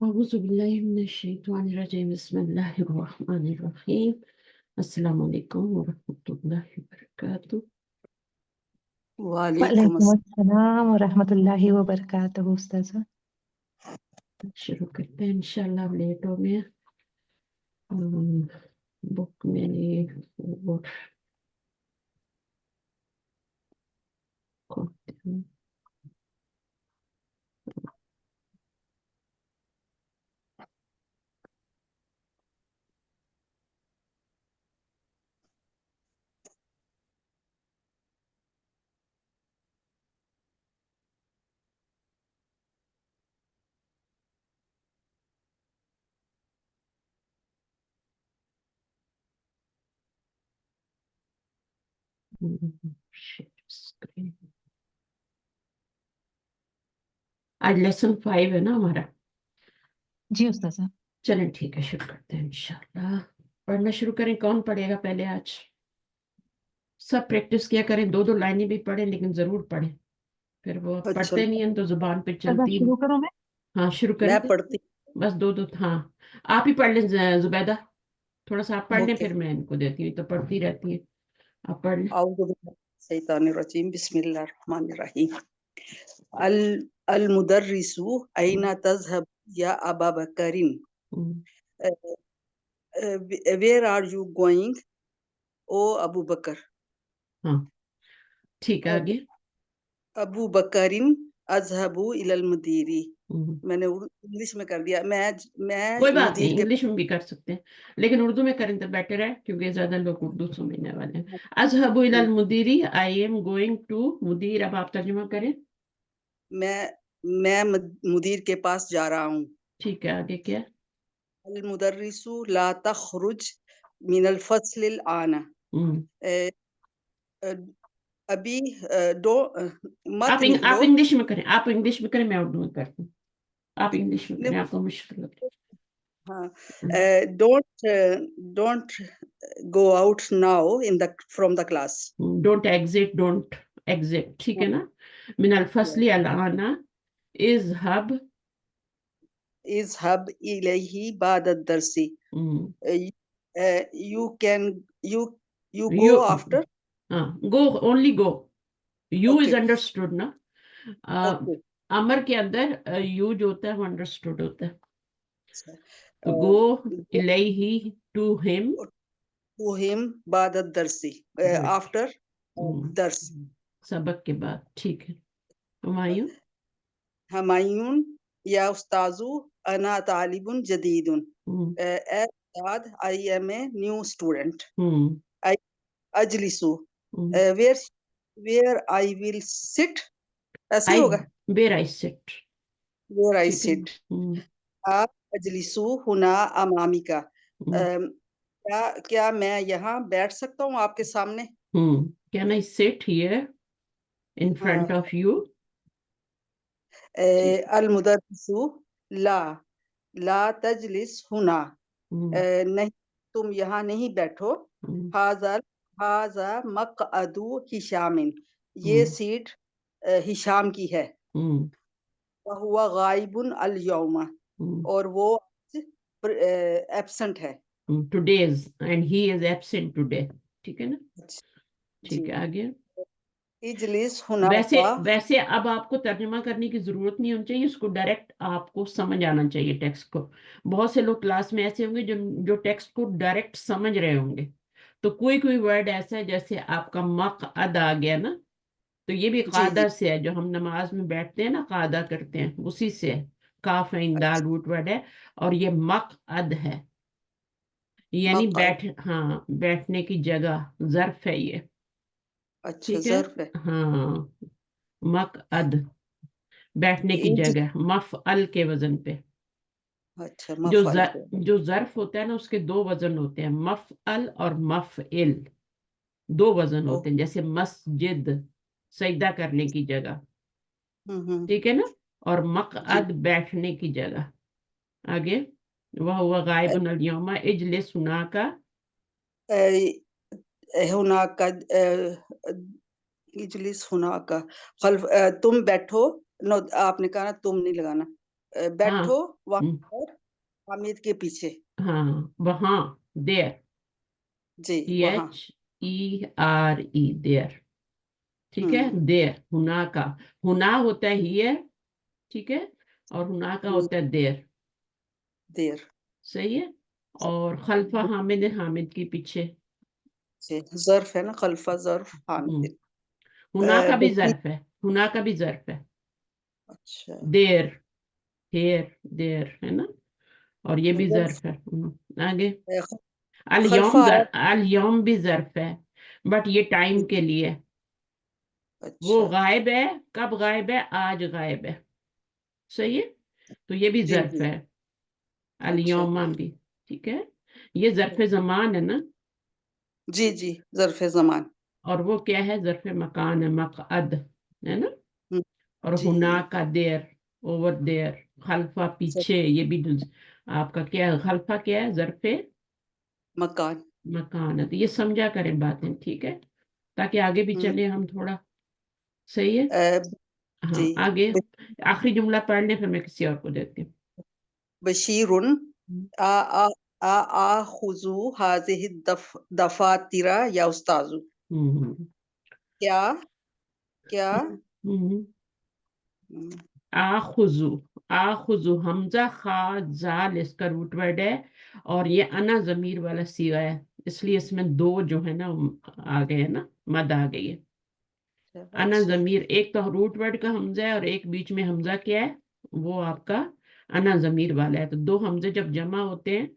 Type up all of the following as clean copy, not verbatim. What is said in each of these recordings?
أعوذ بالله من الشيطان الرجيم بسم الله الرحمن الرحيم السلام عليكم ورحمة الله وبركاته. وعلیکم وعلیکم السلام۔ السلام ورحمۃ اللہ وبرکاتہ استاذہ۔ شروع کرتے ہیں انشاءاللہ اب لیٹ ہو گئے بک میں وہ کھولتے ہیں۔ Share screen۔ آج لیسن 5 ہے نا ہمارا۔ جی استاذہ۔ چلیں ٹھیک ہے شروع کرتے ہیں انشاءاللہ۔ پڑھنا شروع کریں، کون پڑھے گا پہلے آج؟ سب پریکٹس کیا کریں، 2 لائنیں بھی پڑھیں لیکن ضرور پڑھیں، پھر وہ اچھا پڑھتے نہیں ہیں تو زبان پہ استاذہ چلتی۔ شروع کروں میں؟ ہاں شروع کریں، میں پڑھتی بس 2 ہاں آپ ہی پڑھ لیں زبیدہ، تھوڑا سا آپ پڑھ لیں اوکے۔ پھر میں ان کو دیتی ہوں، تو پڑھتی رہتی ہے، آپ پڑھ لیں۔ اعوذ باللہ من الشیطان الرجیم بسم اللہ الرحمن الرحیم۔ المدرس این تذهب یا ابا بکر؟ ویئر آر یو گوئنگ او ابو بکر؟ ہاں ٹھیک ہے آگے۔ ابو بکر اذهب الی المدیر۔ میں نے انگلش میں کر دیا، میں کوئی بات مدیر نہیں، کے انگلش میں بھی کر سکتے ہیں لیکن اردو میں کریں تو بیٹر ہے کیونکہ زیادہ لوگ اردو سمجھنے والے ہیں۔ اذهب الی المدیری، آئی ایم گوئنگ ٹو مدیر، اب آپ ترجمہ کریں۔ میں مدیر کے پاس جا رہا ہوں۔ ٹھیک ہے آگے کیا؟ المدرس لا تخرج من الفصل الآن۔ ابھی مت آپ نکلو۔ انگلش میں کریں، آپ انگلش میں کریں، میں اردو میں کرتی ہوں۔ آپ انگلش میں کریں، آپ کو مشکل لگ رہی ہاں، ہے۔ Don't go out now from the class. Don't exist, ٹھیک ہے نا۔ من الفصل الآن، اذهب اذهب الیہ بعد الدرس۔ You go you, after. ہاں go, only go, you is okay understood نا۔ اوکے۔ امر کے اندر یو جو ہوتا ہے وہ انڈرسٹوڈ ہوتا ہے، تو گو الیہ ٹو ہم، ٹو ہم بعد الدرس، آفٹر درس۔ سبق کے بعد، ٹھیک ہے۔ ہمایوں، ہمایون یا استاذو انا طالب جدید۔ اے استاد، I am a new student. اجلسو، ویئر آئی ول سٹ، ایسے ہی ہوگا، ویر آئی سٹ، ویئر آئی ٹھیک ہے۔ سٹ۔ آپ اجلسو ہنا امامی کا، کیا میں یہاں بیٹھ سکتا ہوں آپ کے سامنے؟ Can I sit here in front of you? المدرس لا تجلس ہنا، نہیں تم یہاں نہیں بیٹھو۔ ہاذا مقعد ہشام، یہ سیٹ ہشام کی ہے۔ وہو غائب اليوم، اور وہ ایبسنٹ ہے۔ Today's, and he is absent today, ٹھیک ہے نا۔ ٹھیک ہے آگے۔ اجلس ہنا ویسے اب آپ کو ترجمہ کرنے کی ضرورت نہیں ہونی چاہیے، اس کو ڈائریکٹ آپ کو سمجھ آنا چاہیے ٹیکسٹ کو۔ بہت سے لوگ کلاس میں ایسے ہوں گے جو ٹیکسٹ کو ڈائریکٹ سمجھ رہے ہوں گے، تو کوئی ورڈ ایسا ہے جیسے آپ کا مقعد آ گیا نا، تو یہ بھی قاعدہ سے ہے، جو ہم نماز میں بیٹھتے ہیں نا قاعدہ کرتے ہیں، اسی سے ہے، کاف عین دال روٹ ورڈ ہے، اور یہ مقعد ہے یعنی بیٹھنے کی جگہ، ظرف ہے یہ، اچھا ٹھیک ہے۔ ظرف ہے۔ ہاں مقعد، بیٹھنے کی جگہ، مفعل کے وزن پہ۔ اچھا مفعل کے، جو ظرف ہوتا ہے نا اس کے 2 وزن ہوتے ہیں، مفعل اور مفعل، 2 وزن ہوتے ہیں، جیسے مسجد سجدہ کرنے کی جگہ، ٹھیک ہے نا، اور مقعد بیٹھنے کی جگہ۔ آگے، وَهُوَ غَائِبٌ الْيَوْمَ اجلس هُنَاكَ، ہناک اجلس ہناک، تم بیٹھو، آپ نے کہا نا تم نہیں لگانا، بیٹھو وہاں ہم، پر حامد کے پیچھے. ہاں وہاں دیر جی وہاں. THERE دیر ٹھیک ہے دیر ہونا کا ہونا ہوتا ہے ہیئر ٹھیک ہے اور ہونا کا ہوتا ہے دیر دیر. صحیح ہے اور خلفہ حامد حامد کے پیچھے جی ظرف ہے نا خلفہ ظرف حامد. ہونا کا بھی بشیر. ظرف ہے ہونا کا بھی ظرف ہے اچھا دیر ہیر دیر ہے نا اور یہ بھی ظرف. ظرف ہے آگے خلفہ آیا. الیوم بھی ظرف ہے بٹ یہ ٹائم کے لیے وہ اچھا غائب ہے کب غائب ہے آج غائب ہے صحیح ہے تو یہ بھی جی ظرف جی. ہے اچھا الیوم بھی ٹھیک ہے یہ ظرف زمان ہے نا جی جی ظرف زمان. اور وہ کیا ہے ظرف مکان ہے مقعد ہے نا ہم، اور جی ہونا کا دیر اوور دیر خلفہ پیچھے یہ بھی آپ کا کیا ہے خلفہ کیا ہے ظرف مکان. مکان ہے تو یہ سمجھا کریں باتیں ٹھیک ہے تاکہ آگے بھی ہم، چلیں ہم تھوڑا صحیح ہے اے، ہاں جی آگے آخری جملہ پڑھ لیں پھر میں کسی اور کو دیتی ہوں بشیر آخذو هذه الدفاتر یا استاذ. کیا کیا آخذو آخذو حمزہ خا زال اس کا روٹ ورڈ ہے اور یہ انا ضمیر والا صیغہ ہے اس لیے اس میں دو جو ہے نا آ گئے ہے نا مد آ گئی ہے انا اچھا ضمیر ایک تو روٹ ورڈ کا حمزہ ہے اور ایک بیچ میں حمزہ کیا ہے وہ آپ کا انا ضمیر والا ہے تو دو حمزے جب جمع ہوتے ہیں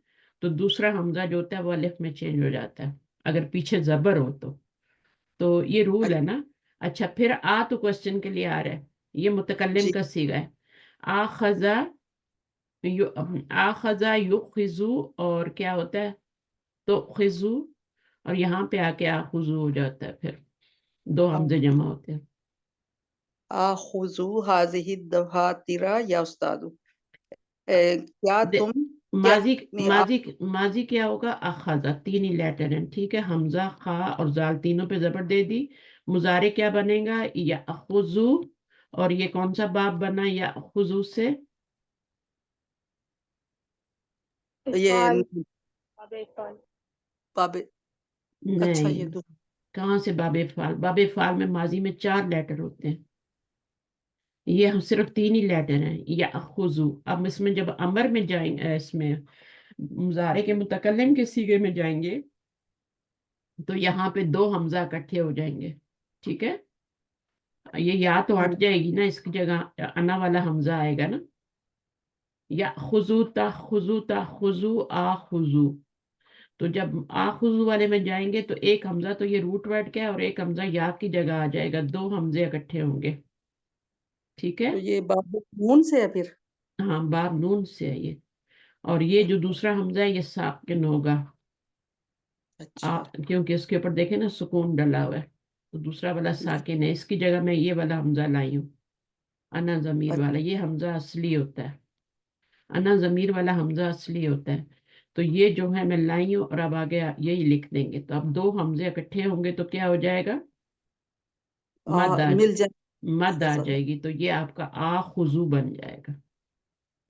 تو دوسرا حمزہ جو ہوتا ہے وہ الف میں چینج ہو جاتا ہے اگر پیچھے زبر ہو تو یہ رول ہے نا اچھا پھر تو کوشچن کے لیے آ رہا ہے یہ متکلم جی کا صیغہ ہے آخذا آخذا یخذو اور کیا ہوتا ہے تو خزو اور یہاں پہ آ کے آخذو ہو جاتا ہے پھر دو حمزے جمع ہوتے ہیں آخذو هذه الدفاتر یا استاذ. کیا تم کیا ماضی نہیں ماضی ماضی کیا ہوگا اخذا تین ہی لیٹر ہیں ٹھیک ہے حمزہ خا اور زال تینوں پہ زبر دے دی مضارع کیا بنے گا یا اخذو اور یہ کون سا باب بنا یا اخذو سے یہ باب. اچھا یہ نہیں تو کہاں سے باب فعال باب فعال میں ماضی میں 4 لیٹر ہوتے ہیں یہ ہم صرف 3 ہی لیٹر ہیں یا اخذو اب اس میں جب امر میں جائیں اس میں مضارع کے متکلم کے صیغے میں جائیں گے تو یہاں پہ 2 حمزہ اکٹھے ہو جائیں گے ٹھیک ہے یہ یا تو ہٹ جائے گی نا اس کی جگہ انا والا حمزہ آئے گا نا یا خضو تخذو آخذو تو جب آخذو والے میں جائیں گے تو ایک حمزہ تو یہ روٹ ورڈ کا ہے اور ایک حمزہ یا کی جگہ آ جائے گا 2 حمزے اکٹھے ہوں گے ٹھیک ہے تو یہ باب نون سے ہے پھر. ہاں باب نون سے ہے یہ اور یہ جو دوسرا حمزہ ہے یہ ساکن ہوگا اچھا کیونکہ اس کے اوپر دیکھیں نا سکون ڈلا ہوا ہے تو دوسرا والا ساکن ہے اس کی جگہ میں یہ والا حمزہ لائی ہوں انا ضمیر والا یہ حمزہ اصلی ہوتا ہے انا ضمیر والا حمزہ اصلی ہوتا ہے تو یہ جو ہے میں لائی ہوں اور اب آگے یہی لکھ دیں گے تو اب 2 حمزے اکٹھے ہوں گے تو کیا ہو جائے گا مل جائے. مد آ جائے گی تو یہ آپ کا آخذو بن جائے گا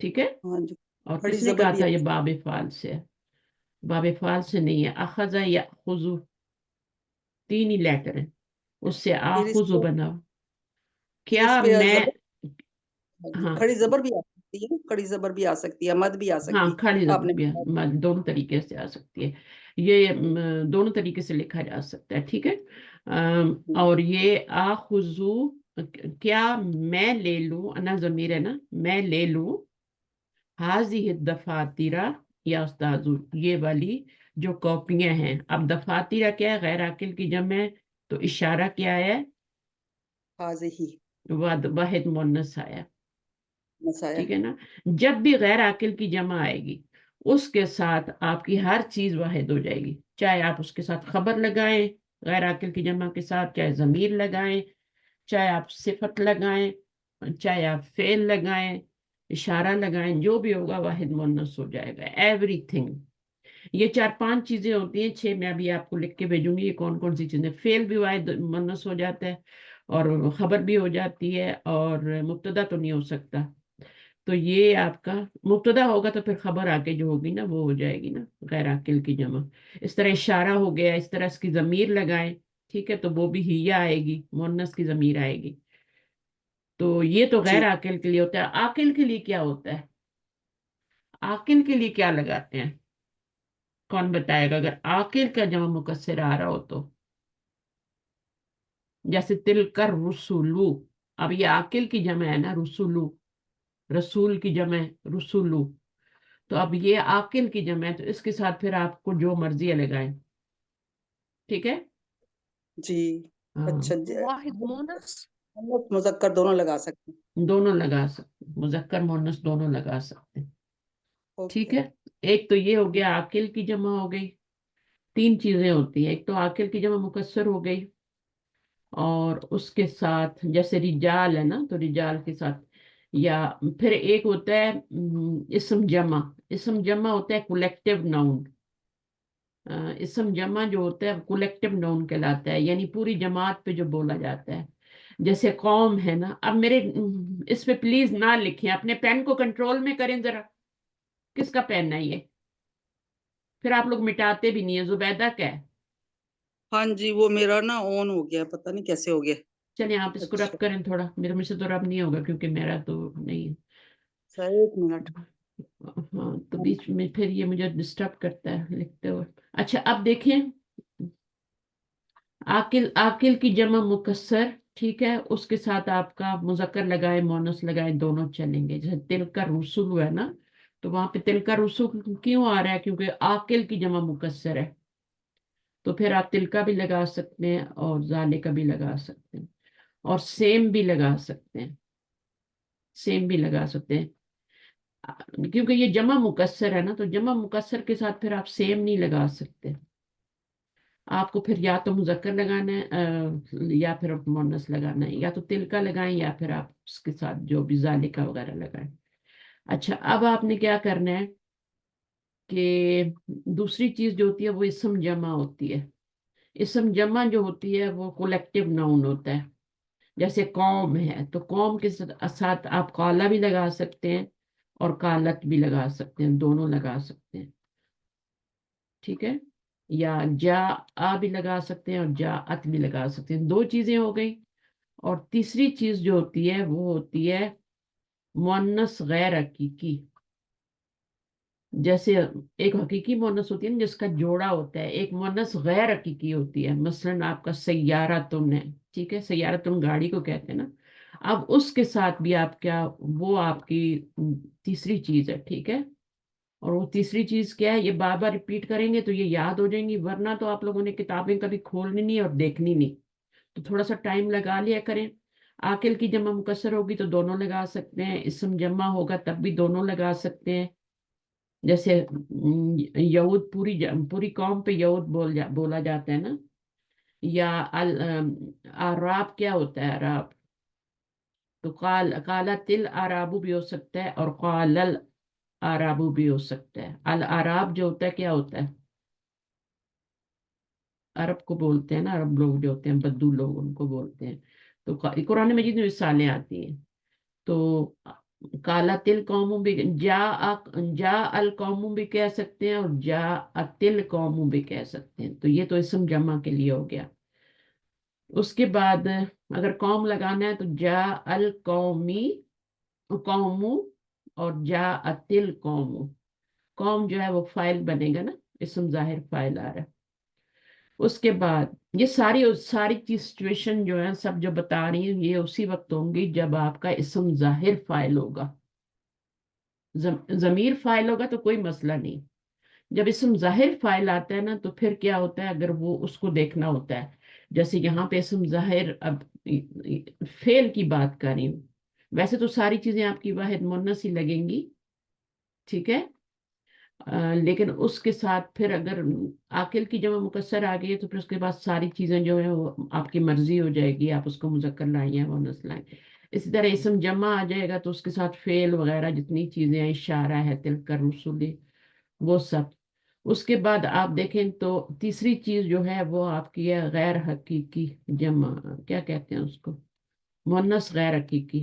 ٹھیک ہے ہاں جی اور بڑی کس نے زبر کہا بھی تھا ہے. یہ باب فعال سے ہے باب فعال سے نہیں ہے اخذا یا خضو 3 ہی لیٹر ہیں اس سے پھر اس آخذو پہ بنا پھر کیا اس پہ میں زبر ہاں کھڑی زبر بھی آ سکتی ہے کھڑی زبر بھی آ سکتی ہے مد بھی آ ہاں سکتی کھڑی آپ نے بھی دونوں طریقے سے آ سکتی ہے یہ دونوں طریقے سے لکھا جا سکتا ہے ٹھیک ہے اور یہ آخذو کیا میں لے لوں انا ضمیر ہے نا میں لے لوں حاضی دفاترہ یا استاذو یہ والی جو کاپیاں ہیں اب دفاترہ کیا ہے غیر عاقل کی جمع ہے تو اشارہ کیا ہے حاضی واحد مونس آیا مسایا. ٹھیک ہے نا جب بھی غیر عاقل کی جمع آئے گی اس کے ساتھ آپ کی ہر چیز واحد ہو جائے گی چاہے آپ اس کے ساتھ خبر لگائیں غیر عاقل کی جمع کے ساتھ چاہے ضمیر لگائیں چاہے آپ صفت لگائیں چاہے آپ فعل لگائیں اشارہ لگائیں جو بھی ہوگا واحد مونس ہو جائے گا ایوری تھنگ یہ 4-5 چیزیں ہوتی ہیں 6 میں ابھی آپ کو لکھ کے بھیجوں گی یہ کون کون سی چیزیں فعل بھی واحد مونس ہو جاتا ہے اور خبر بھی ہو جاتی ہے اور مبتدا تو نہیں ہو سکتا تو یہ آپ کا مبتدا ہوگا تو پھر خبر آگے جو ہوگی نا وہ ہو جائے گی نا غیر عاقل کی جمع. اس طرح اشارہ ہو گیا, اس طرح اس کی ضمیر لگائیں, ٹھیک ہے, تو وہ بھی ہی آئے گی, مؤنث کی ضمیر آئے گی. تو یہ تو جی غیر عاقل کے لیے ہوتا ہے. عاقل کے لیے کیا ہوتا ہے؟ عاقل کے لیے کیا لگاتے ہیں؟ کون بتائے گا اگر عاقل کا جمع مکسر آ رہا ہو تو؟ جیسے تل کر رسولو, اب یہ عاقل کی جمع ہے نا, رسولو, رسول کی جمع ہے رسولو, تو اب یہ عاقل کی جمع ہے تو اس کے ساتھ پھر آپ کو جو مرضی لگائیں. ٹھیک ہے. جی. ہاں, اچھا واحد مونس. مؤنث مذکر دونوں لگا سکتے ہیں. دونوں لگا سکتے, مذکر مؤنث دونوں لگا سکتے. ٹھیک اوکے. ہے. ایک تو یہ ہو گیا عاقل کی جمع ہو گئی. تین چیزیں ہوتی ہیں, ایک تو عاقل کی جمع مکسر ہو گئی, اور اس کے ساتھ جیسے رجال ہے نا, تو رجال کے ساتھ, یا پھر ایک ہوتا ہے اسم جمع. اسم جمع ہوتا ہے کولیکٹیو ناؤن. اسم جمع جو ہوتا ہے کولیکٹیو ناؤن کہلاتا ہے, یعنی پوری جماعت پہ جو بولا جاتا ہے. جیسے قوم ہے نا, اب میرے اس پہ پلیز نہ لکھیں, اپنے پین کو کنٹرول میں کریں ذرا. کس کا پین ہے یہ؟ پھر آپ لوگ مٹاتے بھی نہیں ہے. زبیدہ کا ہے. ہاں جی, وہ میرا نا آن ہو گیا, پتہ نہیں کیسے ہو گیا. چلیں آپ اس کو اچھا رب کریں تھوڑا, میرے مجھ سے تو رب نہیں ہوگا کیونکہ میرا تو نہیں اچھا, 1 منٹ. ہے. ہاں, تو بیچ میں پھر یہ مجھے ڈسٹرب کرتا ہے لکھتے ہوئے. اچھا اب دیکھیں, عاقل کی جمع مکسر, ٹھیک ہے, اس کے ساتھ آپ کا مذکر لگائے مؤنث لگائے دونوں چلیں گے. جیسے تل کا رسول ہے نا, تو وہاں پہ تل کا رسول کیوں آ رہا ہے؟ کیونکہ عاقل کی جمع مکسر ہے, تو پھر آپ تل کا بھی لگا سکتے ہیں اور ذالک کا بھی لگا سکتے ہیں, اور سیم بھی لگا سکتے ہیں. سیم بھی لگا سکتے ہیں کیونکہ یہ جمع مکسر ہے نا, تو جمع مکسر کے ساتھ پھر آپ سیم نہیں لگا سکتے. آپ کو پھر یا تو مذکر لگانا ہے یا پھر مؤنث لگانا ہے, یا تو تل کا لگائیں یا پھر آپ اس کے ساتھ جو بھی ذالکہ وغیرہ لگائیں. اچھا اب آپ نے کیا کرنا ہے کہ دوسری چیز جو ہوتی ہے وہ اسم جمع ہوتی ہے. اسم جمع جو ہوتی ہے وہ کولیکٹیو ناؤن ہوتا ہے. جیسے قوم ہے, تو قوم کے ساتھ آپ قالا بھی لگا سکتے ہیں اور قالت بھی لگا سکتے ہیں, دونوں لگا سکتے ہیں. ٹھیک ہے. یا جا آ بھی لگا سکتے ہیں اور جا ات بھی لگا سکتے ہیں. دو چیزیں ہو گئی. اور تیسری چیز جو ہوتی ہے وہ ہوتی ہے مؤنث غیر حقیقی. جیسے ایک حقیقی مؤنث ہوتی ہے نا جس کا جوڑا ہوتا ہے, ایک مؤنث غیر حقیقی ہوتی ہے. مثلا آپ کا سیارتن ہے, ٹھیک ہے, سیارتن گاڑی کو کہتے ہیں نا. اب اس کے ساتھ بھی آپ کیا, وہ آپ کی تیسری چیز ہے. ٹھیک ہے. اور وہ تیسری چیز کیا ہے, یہ بار بار ریپیٹ کریں گے تو یہ یاد ہو جائیں گی, ورنہ تو آپ لوگوں نے کتابیں کبھی کھولنی نہیں اور دیکھنی نہیں. تو تھوڑا سا ٹائم لگا لیا کریں. عاقل کی جمع مکسر ہوگی تو دونوں لگا سکتے ہیں, اسم جمع ہوگا تب بھی دونوں لگا سکتے ہیں. جیسے یہود, پوری قوم پہ یہود بولا جاتا ہے نا. یا اعراب کیا ہوتا ہے؟ اعراب, تو قالت الاعراب بھی ہو سکتا ہے اور قال الاعراب بھی ہو سکتا ہے. الاعراب جو ہوتا ہے کیا ہوتا ہے؟ عرب کو بولتے ہیں نا, عرب لوگ جو ہوتے ہیں بدو لوگ ان کو بولتے ہیں. تو قرآن مجید میں مثالیں آتی ہیں. تو کالا تل قوم بھی, جا القوم بھی کہہ سکتے ہیں اور جا اتل قوم بھی کہہ سکتے ہیں. تو یہ تو اسم جمع کے لیے ہو گیا. اس کے بعد اگر قوم لگانا ہے تو جا القومی قوم اور جا اتل قوم. قوم جو ہے وہ فائل بنے گا نا, اسم ظاہر فائل آ رہا ہے. اس کے بعد یہ ساری چیز سچویشن جو ہے سب جو بتا رہی ہوں یہ اسی وقت ہوں گی جب آپ کا اسم ظاہر فائل ہوگا. ضمیر فائل ہوگا تو کوئی مسئلہ نہیں. جب اسم ظاہر فائل آتا ہے نا تو پھر کیا ہوتا ہے, اگر وہ اس کو دیکھنا ہوتا ہے. جیسے یہاں پہ اسم ظاہر, اب فعل کی بات کر رہی ہوں, ویسے تو ساری چیزیں آپ کی واحد مؤنث ہی لگیں گی. ٹھیک ہے. لیکن اس کے ساتھ پھر اگر عاقل کی جمع مکسر آ گئی ہے تو پھر اس کے بعد ساری چیزیں جو ہیں وہ آپ کی مرضی ہو جائے گی, آپ اس کو مذکر لائیں یا مؤنث لائیں. اسی طرح اسم جمع آ جائے گا تو اس کے ساتھ فعل وغیرہ جتنی چیزیں ہیں, اشارہ ہے, تلک الرسل, وہ سب. اس کے بعد آپ دیکھیں تو تیسری چیز جو ہے وہ آپ کی ہے غیر حقیقی جمع, کیا کہتے ہیں اس کو, مؤنث غیر حقیقی.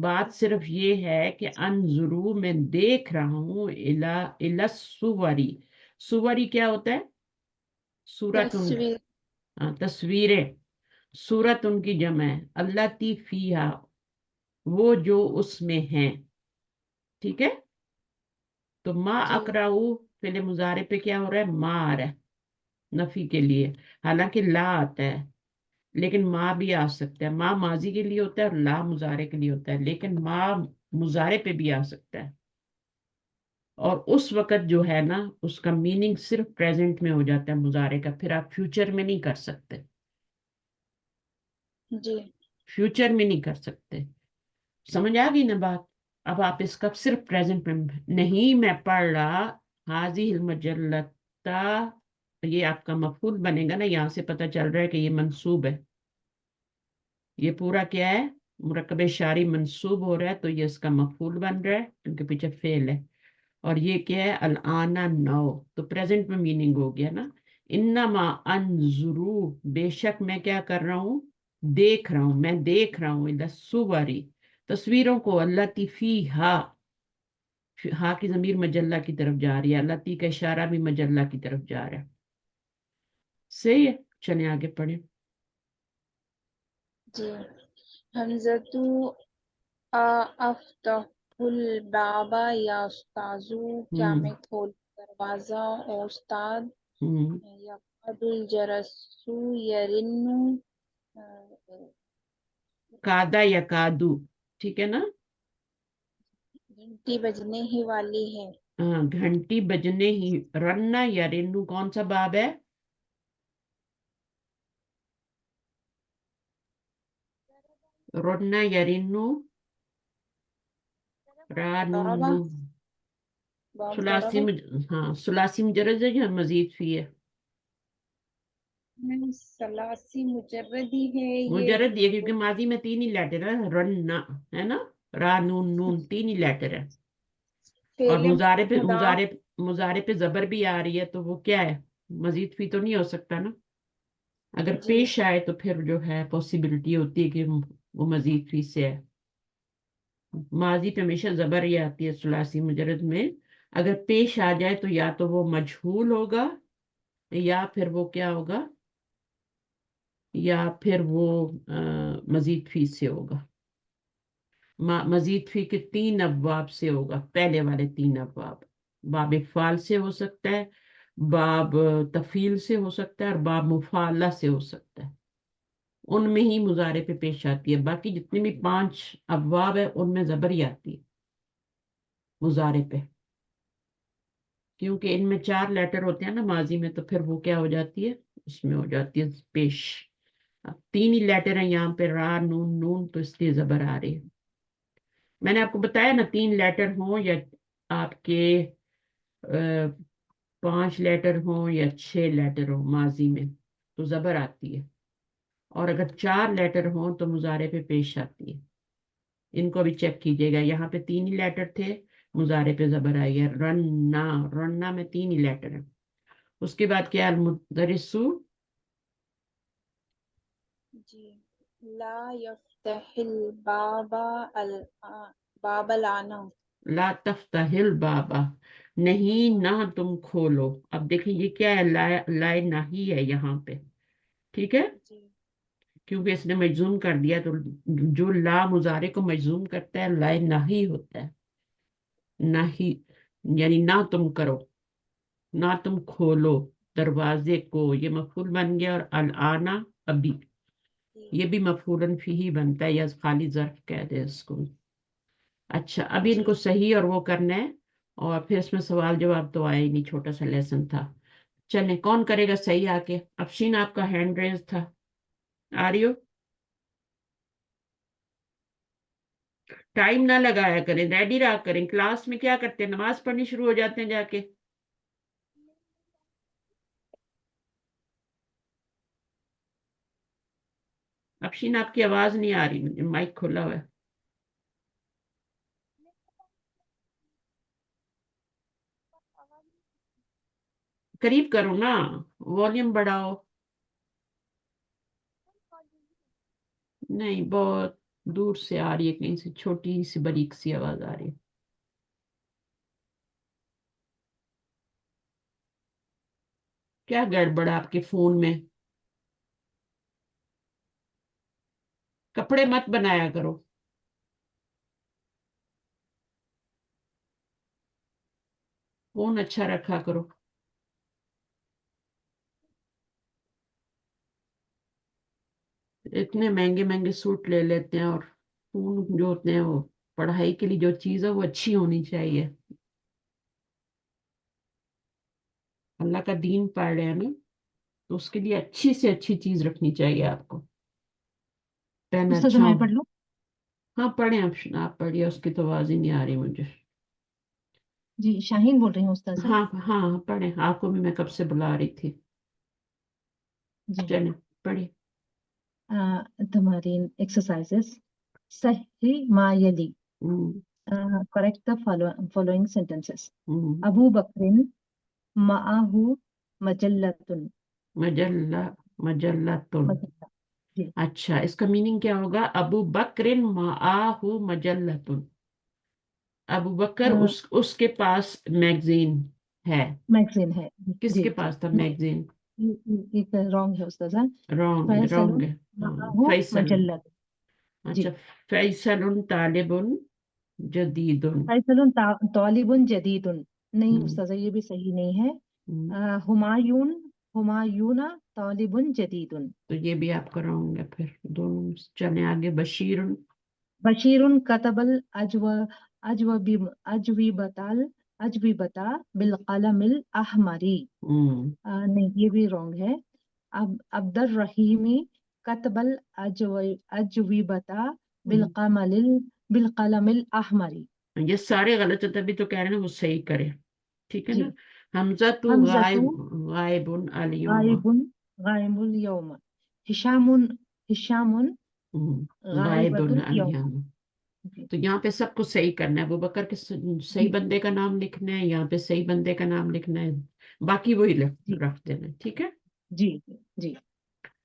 بات صرف یہ ہے کہ انظرو میں دیکھ رہا ہوں الا سوری. سوری کیا ہوتا ہے؟ سورت ان تصویر. تصویریں. سورت ان کی جمع ہے. اللہ تی فیہا وہ جو اس میں ہیں. ٹھیک ہے. تو ما جی اقرأو فعل مضارع پہ کیا ہو رہا ہے؟ ما آ رہا ہے نفی کے لیے، حالانکہ لا آتا ہے، لیکن ما بھی آ سکتا ہے. ما ماضی کے لیے ہوتا ہے اور لا مضارع کے لیے ہوتا ہے، لیکن ما مضارع پہ بھی آ سکتا ہے. اور اس وقت جو ہے نا اس کا میننگ صرف پریزنٹ میں ہو جاتا ہے مضارع کا، پھر آپ فیوچر میں نہیں کر سکتے. جی فیوچر میں نہیں کر سکتے. سمجھ آ گئی نا بات؟ اب آپ اس کا صرف پریزنٹ میں نہیں میں پڑھ رہا. حاضی المجلتا یہ آپ کا مفعول بنے گا نا، یہاں سے پتہ چل رہا ہے کہ یہ منصوب ہے. یہ پورا کیا ہے؟ مرکب شعری منصوب ہو رہا ہے، تو یہ اس کا مفعول بن رہا ہے کیونکہ پیچھے فعل ہے. اور یہ کیا ہے؟ الآن نو، تو پریزنٹ میں میننگ ہو گیا نا. انما انظرو بے شک میں کیا کر رہا ہوں؟ دیکھ رہا ہوں. میں دیکھ رہا ہوں الی الصوری تصویروں کو. اللہ تی فی ہا، ہا کی ضمیر مجلہ کی طرف جا رہی ہے، اللہ تی کا اشارہ بھی مجلہ کی طرف جا رہا ہے. صحیح ہے. چلیں آگے پڑھیں. جی. حمزتو افتح البابا یا استاذو کیا ہم، میں کھول دروازہ او استاد. ہم، یقعد الجرسو یرنو کادا یا کادو. ٹھیک ہے نا. گھنٹی بجنے ہی والی ہے. ہاں گھنٹی بجنے ہی. رننا یا رنو کون سا باب ہے؟ رننا یا رنو ضربہ رانو. باب ثلاثی ضربہ. ہاں ثلاثی مجرد ہے یا مزید فی ہے؟ سلاسی مجرد ہی ہے یہ. مجرد یہ کیونکہ ماضی میں تین ہی لیٹر ہے. رننا ہے نا، را نون نون تین ہی لیٹر ہے. اور فعل مضاف. مضارع پہ زبر بھی آ رہی ہے، تو وہ کیا ہے؟ مزید فی تو نہیں ہو سکتا نا. اگر جی پیش آئے تو پھر جو ہے پاسبلٹی ہوتی ہے کہ وہ مزید فی سے ہے. ماضی پہ ہمیشہ زبر ہی آتی ہے ثلاثی مجرد میں. اگر پیش آ جائے تو یا تو وہ مجہول ہوگا یا پھر وہ کیا ہوگا، یا پھر وہ مزید فی سے ہوگا. مزید فی کے تین ابواب سے ہوگا. پہلے والے تین ابواب، باب افعال سے ہو سکتا ہے، باب تفعیل سے ہو سکتا ہے، اور باب مفعلہ سے ہو سکتا ہے. ان میں ہی مضارع پہ پیش آتی ہے. باقی جتنے بھی 5 ابواب ہے ان میں زبر ہی آتی ہے مضارع پہ، کیونکہ ان میں 4 لیٹر ہوتے ہیں نا ماضی میں، تو پھر وہ کیا ہو جاتی ہے؟ اس میں ہو جاتی ہے پیش. اب 3 ہی لیٹر ہیں یہاں پہ، را نون نون، تو اس لیے زبر آ رہی ہے. میں نے آپ کو بتایا نا 3 لیٹر ہوں یا آپ کے 5 لیٹر ہوں یا 6 لیٹر ہوں ماضی میں تو زبر آتی ہے. اور اگر 4 لیٹر ہوں تو مضارع پہ پیش آتی ہے. ان کو بھی چیک کیجیے گا. یہاں پہ 3 ہی لیٹر تھے، مضارع پہ زبر آئی ہے. رننا، رننا میں 3 ہی لیٹر ہیں. اس کے بعد کیا؟ المدرسو جی. لا یفتح الباب باب الانا. لا تفتح البابا نہیں نہ تم کھولو. اب دیکھیں یہ کیا ہے؟ لائے نہیں ہے یہاں پہ. ٹھیک ہے، جی کیونکہ اس نے مجزوم کر دیا، تو جو لا مضارع کو مجزوم کرتا ہے لائے نہیں ہوتا ہے. نہیں یعنی نہ تم کرو، نہ تم کھولو دروازے کو. یہ مفعول بن گیا. اور الانا ابھی، جی یہ بھی مفعول فی ہی بنتا ہے یا خالی ظرف کہہ دے اس کو. اچھا ابھی ان جی. کو صحیح اور وہ کرنا ہے، اور پھر اس میں سوال جواب تو آیا ہی نہیں، چھوٹا سا لیسن تھا. چلیں کون کرے گا صحیح آ کے؟ افشین آپ کا ہینڈ ریز تھا، آ رہی ہو؟ ٹائم نہ لگایا کریں، ریڈی رہا کریں. کلاس میں کیا کرتے ہیں؟ نماز پڑھنی شروع ہو جاتے ہیں جا کے. افشین آپ کی آواز نہیں آ رہی، مجھے مائک کھلا ہوا ہے. قریب کرو نا، والیوم بڑھاؤ. نہیں بہت دور سے آ رہی ہے، کہیں سے چھوٹی سی باریک سی آواز آ رہی ہے. کیا گڑبڑ آپ کے فون میں؟ کپڑے مت بنایا کرو. فون اچھا رکھا کرو. اتنے مہنگے مہنگے سوٹ لے لیتے ہیں، اور فون جو ہوتے ہیں وہ پڑھائی کے لیے جو چیز ہے وہ اچھی ہونی چاہیے. اللہ کا دین پڑھ رہے ہیں نا، تو اس کے لیے اچھی سے اچھی چیز رکھنی چاہیے آپ کو. پین استاذہ اچھا میں ہو. پڑھ لوں؟ ہاں پڑھیں، آپ پڑھیے، اس کی تو آواز ہی نہیں آ رہی مجھے. جی شاہین بول رہی ہوں استاذہ. ہاں ہاں پڑھیں، آپ کو بھی میں کب سے بلا رہی تھی. جی چلیں پڑھیں. تمارین ایکسرسائزز. صحیح ما یلی. ہم، Correct the following sentences. ہم. Abu Bakrin ma'ahu majallatun. مجلہ، مجلتن. مجلہ. جی اچھا، اس کا میننگ کیا ہوگا؟ ابو بکر معاہ مجلتن. ابو بکر اس کے پاس میگزین ہے. میگزین ہے. کس جی کے پاس تھا میگزین؟ ایک رانگ ہے استاذہ. رونگ فیصل رونگ ہے. معاہو فیصل. مجلت. اچھا. جی فیصل طالب جدید. فیصل طالب جدید. نہیں استاذہ، یہ بھی صحیح نہیں ہے. ہمایون ہمایون طالب جدید. تو یہ بھی آپ کا رونگ ہے پھر دونوں. چلیں آگے. بشیر. بشیر کتب الاجوبتا بالقلم الاحمری. نہیں یہ بھی رونگ ہے. عبد الرحیم کتب الاجوبتا بالقلم الاحمری. یہ سارے غلط ہے، تبھی تو کہہ رہے ہیں وہ صحیح کرے. ٹھیک ہے نا. جی حمزہ تو حمزۃ غائب، غائب اليوم. غائب غائب اليوم. ہشام ہشام غائب غائبۃ اليوم. اليوم. جی تو یہاں پہ سب کو صحیح کرنا ہے. ابو بکر کے صحیح جی بندے کا نام لکھنا ہے، یہاں پہ صحیح بندے کا نام لکھنا ہے، باقی وہی جی رکھ دینا ہے. ٹھیک ہے. جی جی.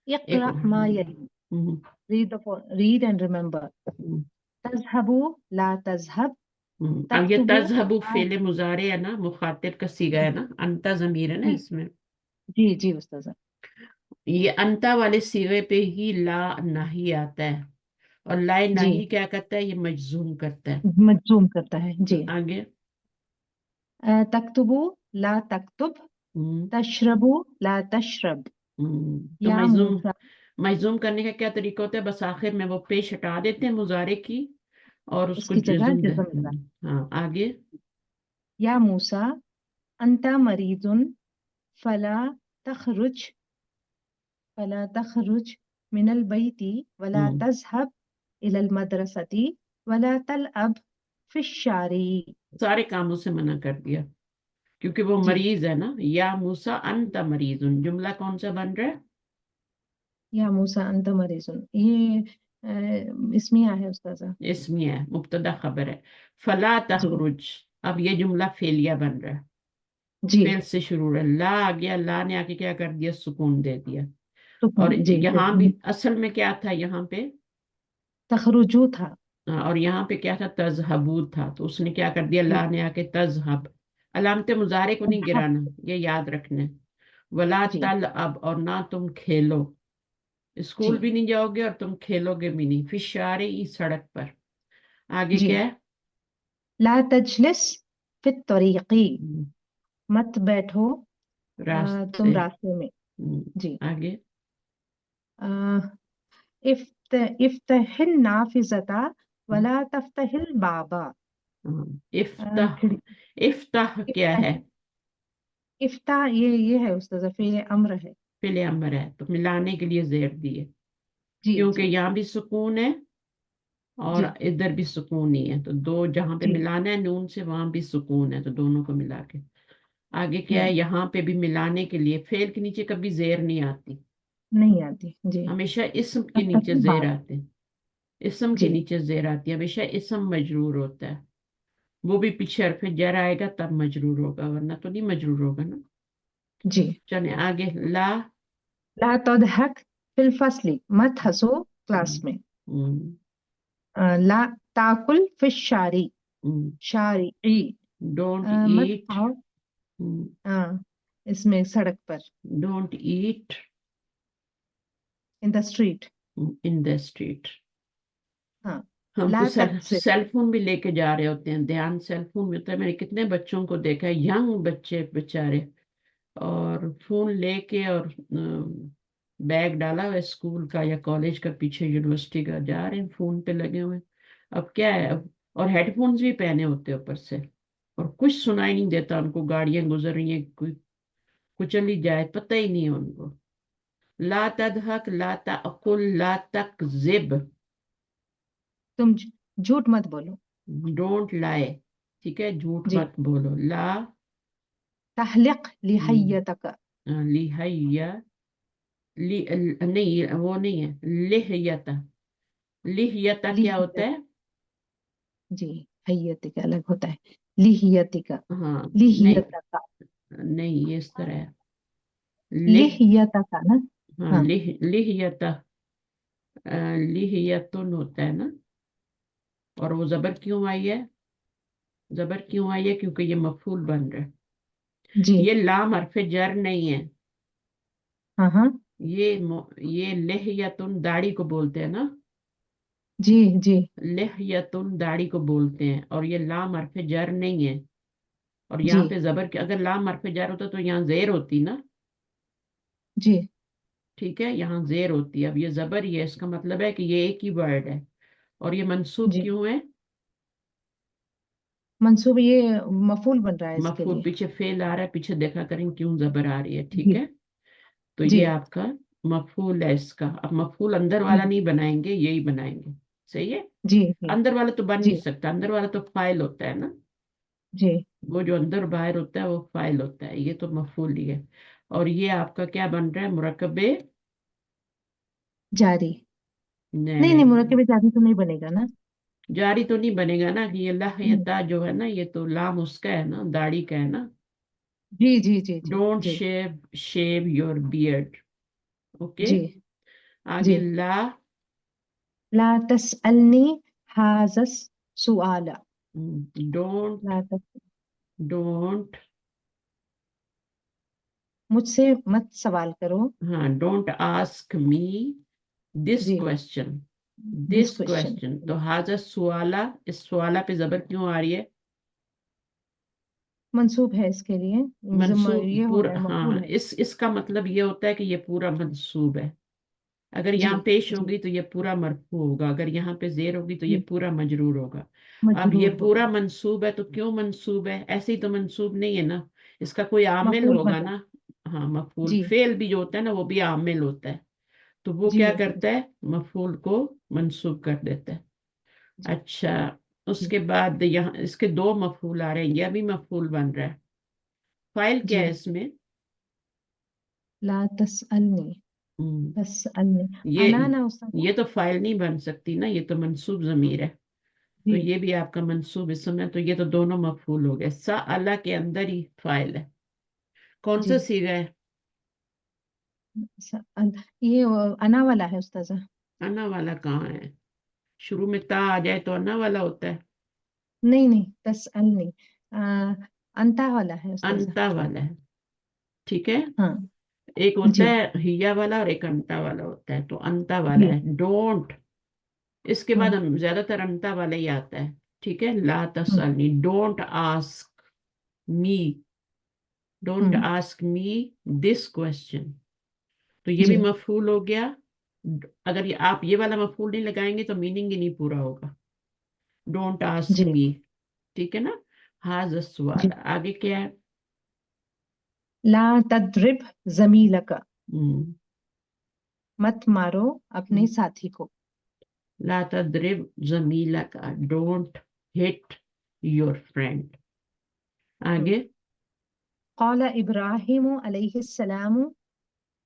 ایک اقرأ ما يلي. ہم، read and remember. ہم، تذهب لا تذهب. ہم. اب یہ تكتب تذہب لا. فعل مضارع ہے نا، مخاطب کا صیغہ ہے نا، انتا ضمیر ہے نا جی اس میں. جی جی استاذہ. یہ انتا والے صیغے پہ ہی لا ناہی آتا ہے، اور لا جی ناہی کیا کرتا ہے؟ یہ مجزوم کرتا ہے. مجزوم کرتا ہے. جی آگے. تكتب لا تكتب. ہم، تشرب لا تشرب. ہم. تو یا موسیٰ. مجزوم کرنے کا کیا طریقہ ہوتا ہے؟ بس آخر میں وہ پیش ہٹا دیتے ہیں مضارع کی، اور اس اس کو کی جگہ جزم جزم دیتے لگا. ہیں. ہاں آگے. یا موسیٰ انت مریض فلا تخرج من البيت ولا ہم. تذهب إلى المدرسة ولا تلعب في الشارع. سارے کاموں سے منع کر دیا کیونکہ وہ جی مریض ہے نا. یا موسیٰ انت مریض، جملہ کون سا بن رہا ہے؟ یا موسیٰ انت مریض. یہ اسمیہ ہے استاذہ. اسمیہ ہے، مبتدا خبر ہے. فلا جی تخرج، اب یہ جملہ فعلیہ بن رہا ہے، جی فعل سے شروع ہے. لا آ گیا، لا نے آ کے کیا کر دیا؟ سکون دے دیا. اور سکون. جی یہاں بھی اصل میں کیا تھا؟ یہاں پہ تخرجو تھا. اور یہاں پہ کیا تھا؟ تذہبو تھا. تو اس نے کیا کر دیا؟ جی لا نے آ کے تذہب. علامت مضارع کو نہیں تذهب. گرانا، یہ یاد رکھنا ہے. ولا جی تل اب، اور نہ تم کھیلو. جی اسکول بھی نہیں جاؤ گے اور تم کھیلو گے بھی نہیں. فی الشارع، سڑک پر. آگے جی. کیا ہے؟ لا تجلس فی الطریق. ہم، مت بیٹھو تم راستے. راستے میں. ہم، جی. آگے. افتح النافذة ولا تفتح الباب. ہاں. افتح. کھڑکی. افتح کیا افتح ہے؟ افتح یہ ہے استاذہ، فعل امر ہے. فعل امر ہے، تو ملانے کے لیے زیر دی ہے، جی کیونکہ جی یہاں بھی سکون ہے اور جی ادھر بھی سکون ہی ہے. تو دو جہاں پہ جی. ملانا ہے نون سے، وہاں بھی سکون ہے، تو دونوں کو ملا کے. آگے کیا ہے؟ ہوں، یہاں پہ بھی ملانے کے لیے فعل کے نیچے کبھی زیر نہیں آتی، نہیں آتی. جی. ہمیشہ اسم کے تفتح نیچے زیر الباب. آتے ہیں. اسم کے جی نیچے زیر آتی ہے، ہمیشہ اسم مجرور ہوتا ہے. وہ بھی پیچھے حرف جر آئے گا تب مجرور ہوگا، ورنہ تو نہیں مجرور ہوگا نا. جی. چلیں آگے. لا. لا تضحك في الفصل. مت ہنسو کلاس میں. ہم، لا تاکل فی الشاری، شارعی، Don't مت eat. کھاؤ اس میں سڑک پر، Don't eat in the street. in the street. ہاں ہم لا تو تقذف، سیل فون بھی لے کے جا رہے ہوتے ہیں، دھیان سیل فون میں ہوتا ہے. میں نے کتنے بچوں کو دیکھا ہے، ینگ بچے بےچارے، اور فون لے کے اور بیگ ڈالا ہوا ہے اسکول کا یا کالج کا، پیچھے یونیورسٹی کا، جا رہے ہیں فون پہ لگے ہوئے. اب کیا ہے اب، اور ہیڈ فونز بھی پہنے ہوتے اوپر سے، اور کچھ سنائی نہیں دیتا ان کو، گاڑیاں گزر رہی ہیں، کوئی کچلی جائے پتہ ہی نہیں ہے ان کو. لا تضحک لا تأکل لا تکذب. تم جھوٹ مت بولو. ڈونٹ لائے، ٹھیک ہے، جھوٹ جی. مت بولو. لا تحلق لحیتک، لہیا، نہیں وہ نہیں ہے، لہیتا. لہیتا کیا ہوتا ہے؟ جی حیتک الگ ہوتا ہے، لحیتک، ہاں نہیں لحیتک، نہیں، یہ اس طرح ہے. لحیتک نا. ہاں ہاں لہیتا، لہیتن ہوتا ہے نا. اور وہ زبر کیوں آئی ہے؟ زبر کیوں آئی ہے؟ کیونکہ یہ مفعول بن رہا ہے. جی. یہ لام حرف جر نہیں ہے. ہاں ہاں. یہ لہیتن داڑھی کو بولتے ہیں نا، جی جی لہیتن داڑھی کو بولتے ہیں، اور یہ لام حرف جر نہیں ہے. اور جی یہاں پہ زبر کے اگر لام حرف جر ہوتا تو یہاں زیر ہوتی نا، جی ٹھیک ہے، یہاں زیر ہوتی ہے. اب یہ زبر ہی ہے، اس کا مطلب ہے کہ یہ ایک ہی ورڈ ہے. اور یہ منصوب جی. کیوں ہے؟ منصوب یہ مفعول بن رہا ہے اس کے مفعول، لیے. پیچھے فعل آ رہا ہے، پیچھے دیکھا کریں کیوں زبر آ رہی ہے، ٹھیک جی ہے. تو جی یہ آپ کا مفعول ہے اس کا. اب مفعول اندر والا نہیں بنائیں گے، یہی بنائیں گے، صحیح ہے. جی جی اندر والا تو بن جی نہیں سکتا، اندر والا تو فاعل ہوتا ہے نا، جی وہ جو اندر باہر ہوتا ہے وہ فاعل ہوتا ہے، یہ تو مفعول ہی ہے. اور یہ آپ کا کیا بن رہا ہے؟ مرکب جاری. نہیں نہیں، مرکب جاری تو نہیں بنے گا نا. جاری تو نہیں بنے گا نا، کہ یہ نہیں. لہیتا جو ہے نا، یہ تو لام اس کا ہے نا، داڑھی کا ہے نا. جی جی جی جی ڈونٹ جی شیو یور بیئرڈ. اوکے، جی آگے جی. لا تسألنی هذا السؤال، ڈونٹ لا ڈونٹ مجھ سے مت سوال کرو. ہاں، ڈونٹ آسک می دس جی. Question. This this question question تو حاضر سوالہ، اس سوالہ پہ زبر کیوں آ رہی ہے؟ منصوب ہے اس کے لیے، منصوب یہ ہو پورا، رہا ہے، ہاں، مفعول ہے. اس کا مطلب یہ ہوتا ہے کہ یہ پورا منصوب ہے. اگر جی یہاں پیش جی ہوگی تو یہ پورا مرفوع ہوگا، اگر یہاں پہ زیر ہوگی تو یہ جی. پورا مجرور ہوگا. اب مجرور یہ ہوگا، پورا منصوب ہے تو کیوں منصوب ہے؟ ایسے ہی تو منصوب نہیں ہے نا، اس کا کوئی عامل مفعول ہوگا بن رہا نا. ہاں، ہے. مفعول جی فعل بھی جو ہوتا ہے نا وہ بھی عامل ہوتا ہے، تو وہ جی کیا کرتا ہے؟ مفعول کو منصوب کر دیتا ہے. جی اچھا، اس جی کے بعد یہاں اس کے دو مفعول آ رہے ہیں، یہ بھی مفعول بن رہا ہے. فاعل کیا جی. ہے اس میں؟ لا تسألنی، ہم، تسألنی یہ انا نا استاد. یہ تو فاعل نہیں بن سکتی نا، یہ تو منصوب ضمیر ہے. تو جی. یہ بھی آپ کا منصوب اسم ہے، تو یہ تو دونوں مفعول ہو گئے. سألہ کے اندر ہی فاعل ہے. کون جی سا صیغہ ہے؟ یہ انا والا ہے استاذہ. انا والا کہاں ہے؟ شروع میں تا آ جائے تو انا والا ہوتا ہے. نہیں نہیں، تسألنی انتا والا ہے استاذہ. انتا والا ہے، ٹھیک ہے. ہاں. ایک ہوتا جی ہے ہیا والا اور ایک انتا والا ہوتا ہے، تو انتا والا جی. ہے. ڈونٹ، اس کے ہاں بعد ہم زیادہ تر انتا والا ہی آتا ہے، ٹھیک ہے. لا ہوں تسألنی، ڈونٹ آسک می، ڈونٹ ہوں. Ask me this question. تو یہ بھی جی مفعول ہو گیا. اگر آپ یہ والا مفعول نہیں لگائیں گے تو میننگ ہی نہیں پورا ہوگا. ڈونٹ آسک جی می، ٹھیک ہے نا. ہاں جی. سوال آگے کیا ہے؟ لا تضرب زمیلک، ہم، مت مارو اپنے ساتھی کو. لا تضرب زمیلک، ڈونٹ ہٹ یور فرینڈ. ہوں. آگے قال ابراہیم علیہ السلام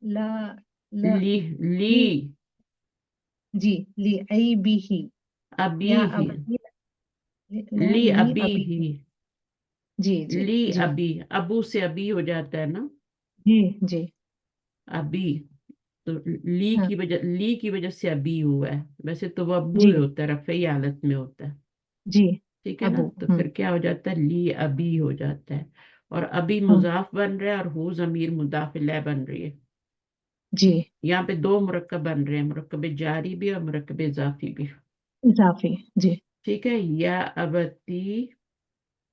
لا لا لی لی لی- جی لعیبہ، ابی یا ہی، ابی، لا لی لی ابی ابی. ہی، جی جی لی جی ابی، ابو سے ابی ہو جاتا ہے نا، جی جی ابی. تو لی کی وجہ سے ابی ہوا ہے، ویسے تو وہ ابو جی ہی ہوتا ہے، رفعی حالت میں ہوتا ہے، جی ٹھیک ہے نا؟ ابو تو پھر کیا ہو جاتا ہے، لی ابی ہو جاتا ہے، اور ابی ہوں مضاف بن رہا ہے اور ہو ضمیر مضاف الیہ بن رہی ہے. جی یہاں پہ دو مرکب بن رہے ہیں، مرکب جاری بھی اور مرکب اضافی بھی، اضافی جی. ٹھیک ہے. یا ابتی،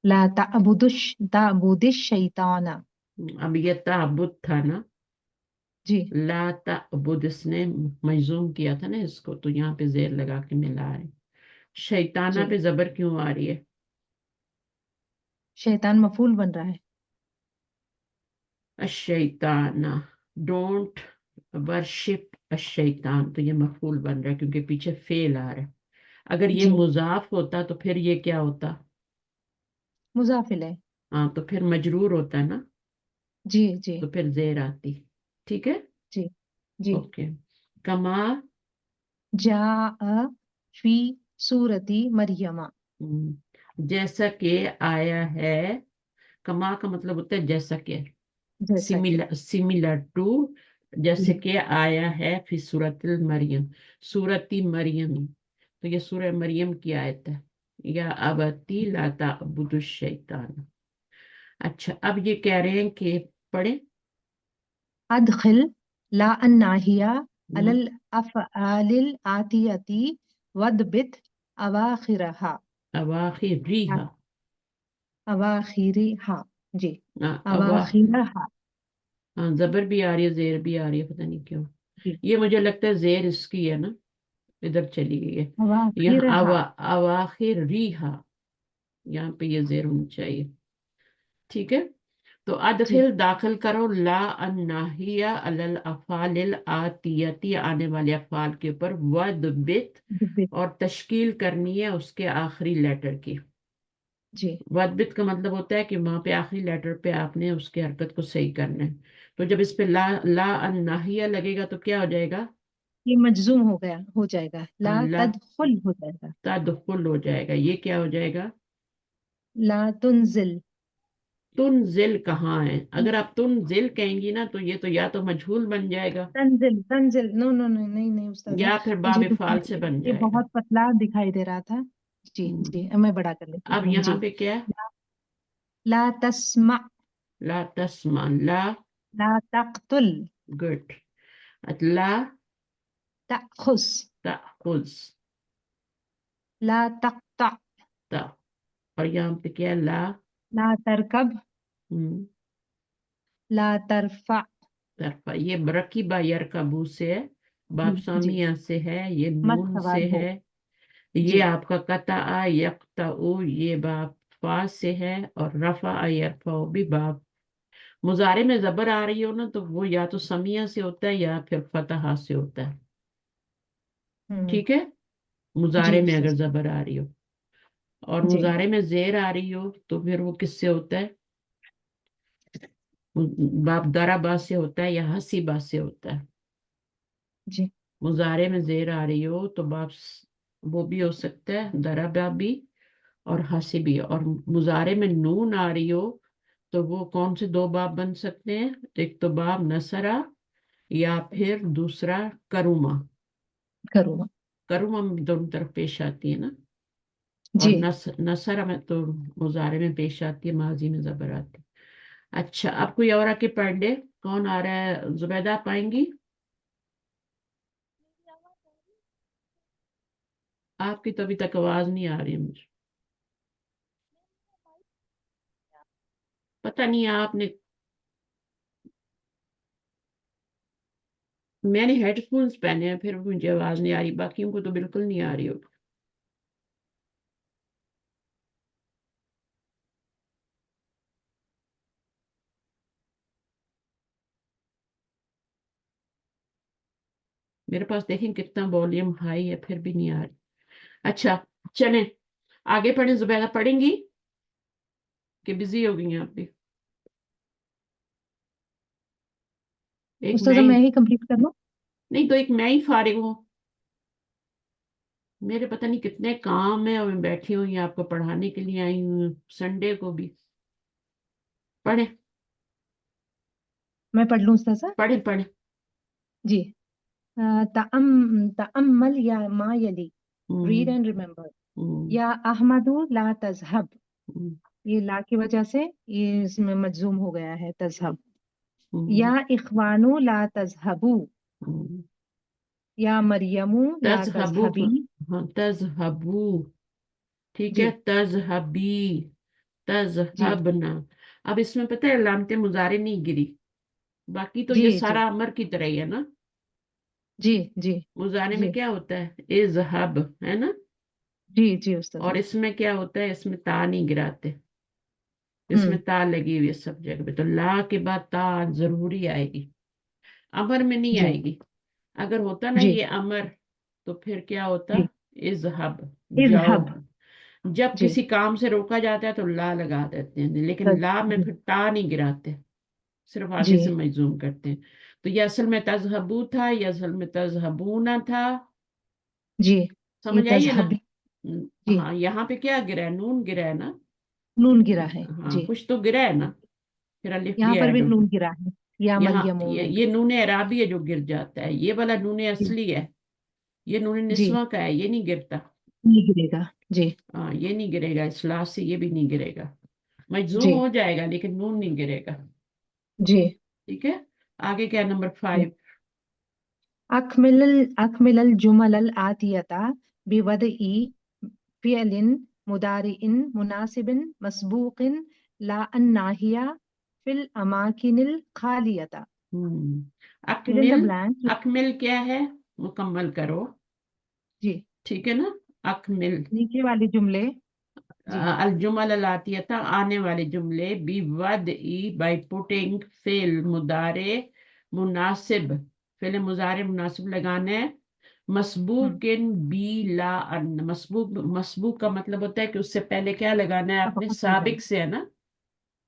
لا تعبد الشیطان. اب یہ تعبد تھا نا، جی لا تعبد اس نے مجزوم کیا تھا نا اس کو، تو یہاں پہ زیر لگا کے ملا ہے. شیطانہ جی پہ زبر کیوں آ رہی ہے؟ شیطان مفعول بن رہا ہے. الشیطانہ، ڈونٹ ورشپ الشیطان، تو یہ مفعول بن رہا ہے کیونکہ پیچھے فعل آ رہا ہے. اگر یہ جی مضاف ہوتا تو پھر یہ کیا ہوتا؟ مضاف الیہ. ہاں تو پھر مجرور ہوتا ہے نا، جی جی تو پھر زیر آتی. ٹھیک ہے، جی جی. اوکے. کما، جاء فی سورتی مریم. جیسا کہ آیا ہے، کما کا مطلب ہوتا ہے جیسا کہ، جیسا کہ سیملر ٹو، جی جیسے کہ آیا ہے فی سورت المریم، سورتی مریم، تو یہ سورہ مریم کی آیت ہے. یا ابتی لا تعبد الشیطان. اچھا اب یہ کہہ رہے ہیں کہ پڑھیں. ادخل لا الناہیہ علی الافعال الآتیتی وضبط اواخرها. اواخر ریحا، اواخرها جی اواخر، اواخرها ہاں زبر بھی آ رہی ہے، زیر بھی آ رہی ہے، پتہ نہیں کیوں. جی یہ مجھے لگتا ہے زیر اس کی ہے نا، ادھر چلی گئی ہے. یہاں اواخرها اواخر ریحا، یہاں پہ یہ زیر ہونی چاہیے. ٹھیک ہے، تو جی ادخل داخل کرو لا الناہیہ علی الافعال الآتیتی، آنے والے افعال کے اوپر، وضبط، ضبط اور تشکیل کرنی ہے اس کے آخری لیٹر کی. جی وضبط کا مطلب ہوتا ہے کہ وہاں پہ آخری لیٹر پہ آپ نے اس کی حرکت کو صحیح کرنا ہے. تو جب اس پہ لا الناہیہ لگے گا تو کیا ہو جائے گا؟ یہ مجزوم ہو جائے گا. لا لا تدخل ہو جائے گا. تدخل ہو جائے گا. یہ کیا ہو جائے گا؟ لا تنزل. تنزل کہاں ہے؟ اگر آپ تنزل کہیں گی نا تو یہ تو یا تو مجہول بن جائے گا تنزل نو نو نو نہیں نہیں استاذہ، یا پھر باب مجھے تو فعال سے بن یہ جائے گا. بہت پتلا دکھائی دے رہا تھا. جی ہم، جی میں بڑا کر لیتی اب ہوں. یہاں جی پہ کیا ہے؟ لا تسمع. لا تسمع، لا، لا تقتل. گڈ. لا تأخذ. تأخذ، لا تقطع. تا، اور یہاں پہ کیا ہے؟ لا، لا ترکب. ہم، لا ترفع. طرفہ. یہ برقیبہ یرکبو سے ہے، باب جی جی سامیہ سے ہے، یہ مت نون سوار سے ہو. ہے، جی یہ آپ کا قطع یقطع، یہ باب فا سے ہے، اور رفع یرفع بھی باب. مضارع میں زبر آ رہی ہو نا تو وہ یا تو سمیہ سے ہوتا ہے یا پھر فتحہ سے ہوتا ہے. ہوں ٹھیک ہے، جی مضارع میں اگر استاذ زبر آ رہی ہو، اور جی مضارع میں زیر آ رہی ہو تو پھر وہ کس سے ہوتا ہے؟ باب ضربہ سے ہوتا ہے یا حسیبہ سے ہوتا ہے. جی مضارع میں زیر آ رہی ہو تو باب وہ بھی ہو سکتا ہے ضربہ بھی اور حسیبی. اور مضارع میں نون آ رہی ہو تو وہ کون سے دو باب بن سکتے ہیں؟ ایک تو باب نصرہ، یا پھر دوسرا کرومہ. کروں. کرومہ میں دونوں طرف پیش آتی ہے نا، اور جی نصرہ میں تو مضارع میں پیش آتی ہے، ماضی میں زبر آتی ہے. اچھا اب کوئی اور آ کے پڑھ لے. کون آ رہا ہے؟ زبیدہ آپ آئیں گی؟ آپ کی تو ابھی تک آواز نہیں آ رہی ہے مجھے، پتہ نہیں آپ نے، میں نے ہیڈ فونز پہنے ہیں پھر مجھے آواز نہیں آ رہی، باقیوں کو تو بالکل نہیں آ رہی ہوگی. میرے پاس دیکھیں کتنا والیوم ہائی ہے پھر بھی نہیں آ رہی. اچھا چلیں آگے پڑھیں. زبیدہ پڑھیں گی کہ بزی ہو گئی ہیں آپ بھی؟ ایک استاذہ میں ہی، میں ہی کمپلیٹ کر لوں. نہیں تو ایک میں ہی فارغ ہوں. میرے پتہ نہیں کتنے کام ہیں اور میں بیٹھی ہوئی آپ کو پڑھانے کے لیے آئی ہوں سنڈے کو بھی. پڑھیں میں پڑھ لوں استاذہ. پڑھیں پڑھیں. جی تأمل یا ما یلی، ریڈ اینڈ ریمبر. یا احمدو لا تذهب، یہ لا کی وجہ سے یہ اس میں مجزوم ہو گیا ہے تذهب. یا اخوانو لا تذهبو، یا مریمو لا تذہبو، تذهبی. ہاں تذہبو، ٹھیک جی ہے، تذہبی، تذہبنا. اب اس میں پتہ ہے علامت مضارع نہیں گری، باقی تو جی یہ جی سارا امر کی طرح ہی ہے نا. جی جی مضارع میں جی کیا ہوتا ہے، اذہب ہے نا، جی جی استاذ. اور اس میں کیا ہوتا ہے، اس میں تا نہیں گراتے، اس میں تا لگی ہوئی ہے سب جگہ پہ، تو لا کے بعد تا ضروری آئے گی، امر میں نہیں جی آئے گی. اگر ہوتا نا جی یہ امر تو پھر کیا ہوتا، جی اذہب، جاؤ. اذهب. جب جی کسی کام سے روکا جاتا ہے تو لا لگا دیتے ہیں، لیکن لا میں جی پھر تا نہیں گراتے، صرف آگے جی سے مجزوم کرتے ہیں. تو یہ اصل میں تذہبو تھا، یہ اصل میں تذہبونا تھا. جی یہ سمجھ آئیے نا. تذهبی. جی ہاں یہاں پہ کیا گرا ہے، نون گرا ہے نا. نون گرا ہے. ہاں جی کچھ تو گرا ہے نا، پھر الف یہاں بھی پر بھی ایڈ ہو. نون گرا ہے. یا یہاں مریمو میں یہ نون اعرابی ہے جو گر جاتا ہے، یہ والا نون جی اصلی ہے، یہ نون جی نسواں کا ہے، یہ نہیں گرتا. نہیں گرے گا. جی ہاں یہ نہیں گرے گا، اصلاح سے یہ بھی نہیں گرے گا، مجزوم جی ہو جائے گا لیکن نون نہیں گرے گا. جی ٹھیک ہے، آگے کیا نمبر 5. اکمل الجمل الآتیتا بوضع فعل مضارع مناسب مسبوق لا الناہیہ فی الاماکن الخالیہ. fill in the Akmal, blank. اکمل کیا ہے، مکمل کرو، جی ٹھیک ہے نا. اکمل نیچے والے جملے. جی الجمل الاتیتا، آنے والے جملے، بوضع بائی پوٹنگ فعل مضارع مناسب، فعل مضارع مناسب لگانا ہے، مسبوق بی لا ان. مسبوق کا مطلب ہوتا ہے کہ اس سے پہلے کیا لگانا ہے آپ نے، سبقت لے جانا. سابق سے ہے نا.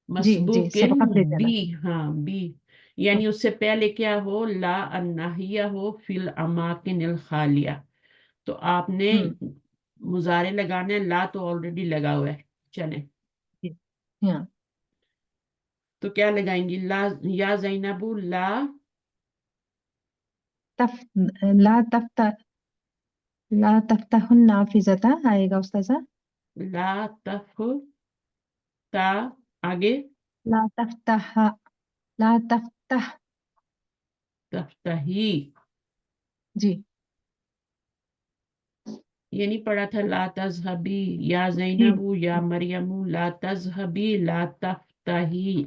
جی جی مسبوق سبقت لے جانا. بی، ہاں بی، یعنی اس سے پہلے کیا ہو، لا الناہیہ ہو فی الاماکن الخالیہ. تو آپ نے مضارع لگانا ہے، لا تو آلریڈی لگا ہوا ہے، چلیں جی ہاں تو کیا لگائیں گی، لا یا زینبو لا لا تفتح، لا تفتح النافذة آئے گا استاذہ. لا تف تا، آگے لا تفتح، لا تفتح. تفتحی، جی یہ نہیں پڑھا تھا، لا تذہبی یا جی زینبو یا مریم لا تذہبی لا تفتحی.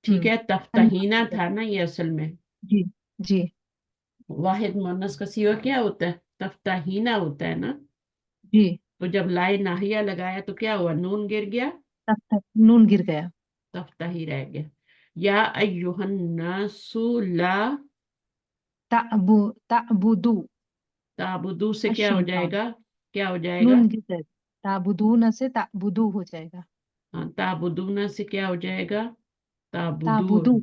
ٹھیک ہم ہے، تفتحینا تھا نا یہ اصل میں، جی جی واحد مؤنث کا صیغہ کیا ہوتا ہے، تفتحینا ہوتا ہے نا. جی تو جب لائے ناہیہ لگایا تو کیا ہوا، نون گر گیا، تفتح نون گر گیا. تفتحی رہ گیا. یا ایہا الناس لا تعبدو تعبدو سے کیا ہو جائے الشیطان. گا، کیا ہو جائے گا، نون گر گیا. تعبدون سے تعبدو ہو جائے گا. ہاں تعبدون سے کیا ہو جائے گا، تعبدو. تعبدو.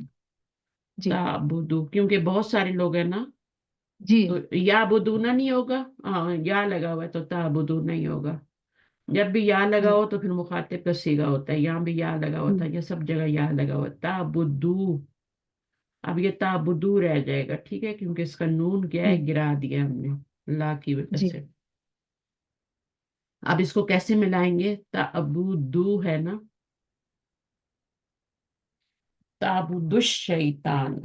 جی تعبدو کیونکہ بہت سارے لوگ ہیں نا، جی تو یا بدونا نہیں ہوگا، ہاں یا لگا ہوا ہے تو تعبدو نہیں ہوگا. جب بھی یا لگا جی ہو تو پھر مخاطب کا صیغہ ہوتا ہے، یہاں بھی یا لگا ہوتا ہے، یہ سب جگہ یا لگا ہوا ہے، تعبدو. اب یہ تعبدو رہ جائے گا، ٹھیک ہے، کیونکہ اس کا نون کیا ہے، گرا دیا ہم نے لا کی وجہ جی سے. اب اس کو کیسے ملائیں گے، تعبدو ہے نا، تعبد الشیطان.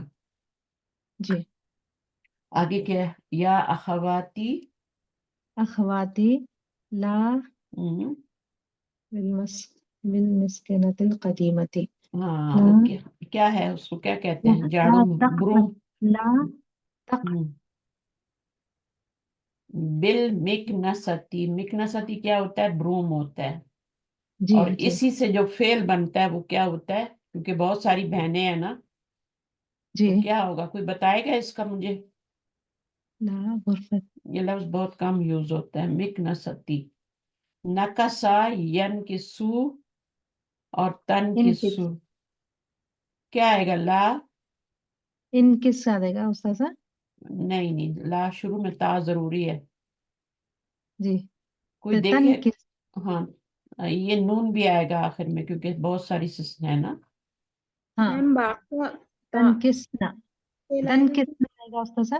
جی آگے کیا ہے، یا اخواتی، اخواتی لا ہم، بالمسکنۃ القدیمۃ. ہاں لا وہ کیا ہے، اس کو کیا کہتے ہیں، لا جاڑو، تقبل، بروم. لا تق بالمکنستی، مکنستی کیا ہوتا ہے، بروم ہوتا ہے. جی اور جی اسی سے جو فعل بنتا ہے وہ کیا ہوتا ہے، کیونکہ بہت ساری بہنیں ہیں نا، جی تو کیا ہوگا، کوئی بتائے گا اس کا مجھے. لا غرفت. یہ لفظ بہت کم یوز ہوتا ہے، مکنستی. نکسا ینکسو اور ان کس تنکسو، کیا آئے گا، لا، ان کس آ جائے گا استاذہ. نہیں نہیں، لا شروع میں تا ضروری ہے. جی کوئی تو دیکھے، تن کس. ہاں یہ نون بھی آئے گا آخر میں کیونکہ بہت ساری ہے نا. ہاں میم باقی تن کس نہ، تن کس نہ آئے گا استاذہ.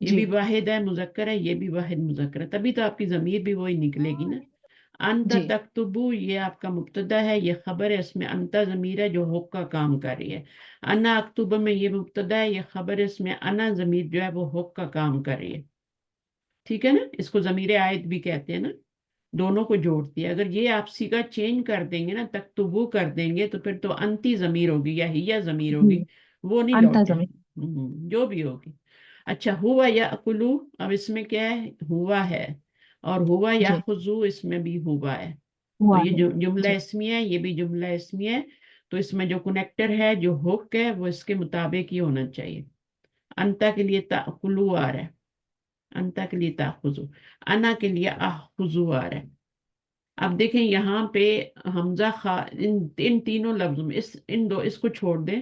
یہ جی بھی واحد ہے مذکر ہے، یہ بھی واحد مذکر ہے، تبھی تو آپ کی ضمیر بھی وہی نکلے گی نا. انت جی تکتبو یہ آپ کا مبتدا ہے، یہ خبر ہے، اس میں انت ضمیر ہے جو حق کا کام کر رہی ہے. انا اکتب میں یہ مبتدا ہے، یہ خبر ہے، اس میں انا ضمیر جو ہے وہ حق کا کام کر رہی ہے. ٹھیک ہے نا، اس کو ضمیر عائد بھی کہتے ہیں نا، دونوں کو جوڑتی ہے. اگر یہ آپ سیگا چینج کر دیں گے نا، تکتبو کر دیں گے، تو پھر تو انتی ضمیر ہوگی یا ہی ضمیر جی ہوگی، وہ نہیں انتا لوٹے. زمین. جو بھی ہوگی. اچھا، ہوا یا اکلو، اب اس میں کیا ہے، ہوا ہے، اور ہوا یا جی خضو اس میں بھی ہوا ہے. تو ہوا یہ ہے. جملہ جی اسمی ہے، یہ بھی جملہ اسمی ہے. تو اس میں جو کنیکٹر ہے، جو حق ہے، وہ اس کے مطابق ہی ہونا چاہیے. انتا کے لیے تاکلو آ رہا ہے، انتا کے لیے تاخذو، انا کے لیے اخذو آ رہا ہے. اب دیکھیں یہاں پہ حمزہ ان تینوں لفظوں میں اس کو چھوڑ دیں،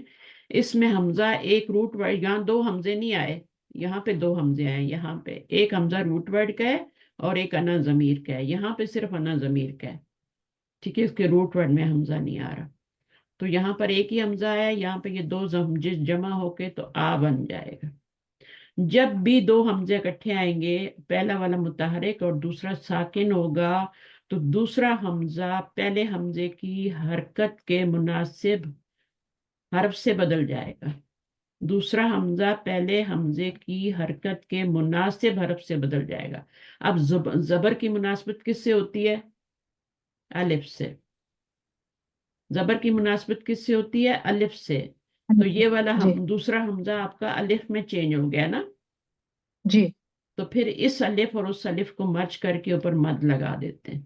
اس میں حمزہ ایک روٹ ورڈ، یہاں دو حمزے نہیں آئے، یہاں پہ دو حمزے آئے. یہاں پہ ایک حمزہ روٹ ورڈ کا ہے اور ایک انا ضمیر کا ہے. یہاں پہ صرف انا ضمیر کا ہے. ٹھیک ہے، اس کے روٹ ورڈ میں حمزہ نہیں آ رہا. تو یہاں پر ایک ہی حمزہ ہے، یہاں پہ یہ دو جمع ہو کے تو آ بن جائے گا. جب بھی دو حمزے اکٹھے آئیں گے، پہلا والا متحرک اور دوسرا ساکن ہوگا، تو دوسرا حمزہ پہلے حمزے کی حرکت کے مناسب حرف سے بدل جائے گا. دوسرا حمزہ پہلے حمزے کی حرکت کے مناسب حرف سے بدل جائے گا. اب زبر کی مناسبت کس سے ہوتی ہے؟ الف سے. زبر کی مناسبت کس سے ہوتی ہے؟ الف سے. تو یہ والا جی دوسرا حمزہ آپ کا الف میں چینج ہو گیا نا، جی تو پھر اس الف اور اس الف کو مرچ کر کے اوپر مد لگا دیتے ہیں.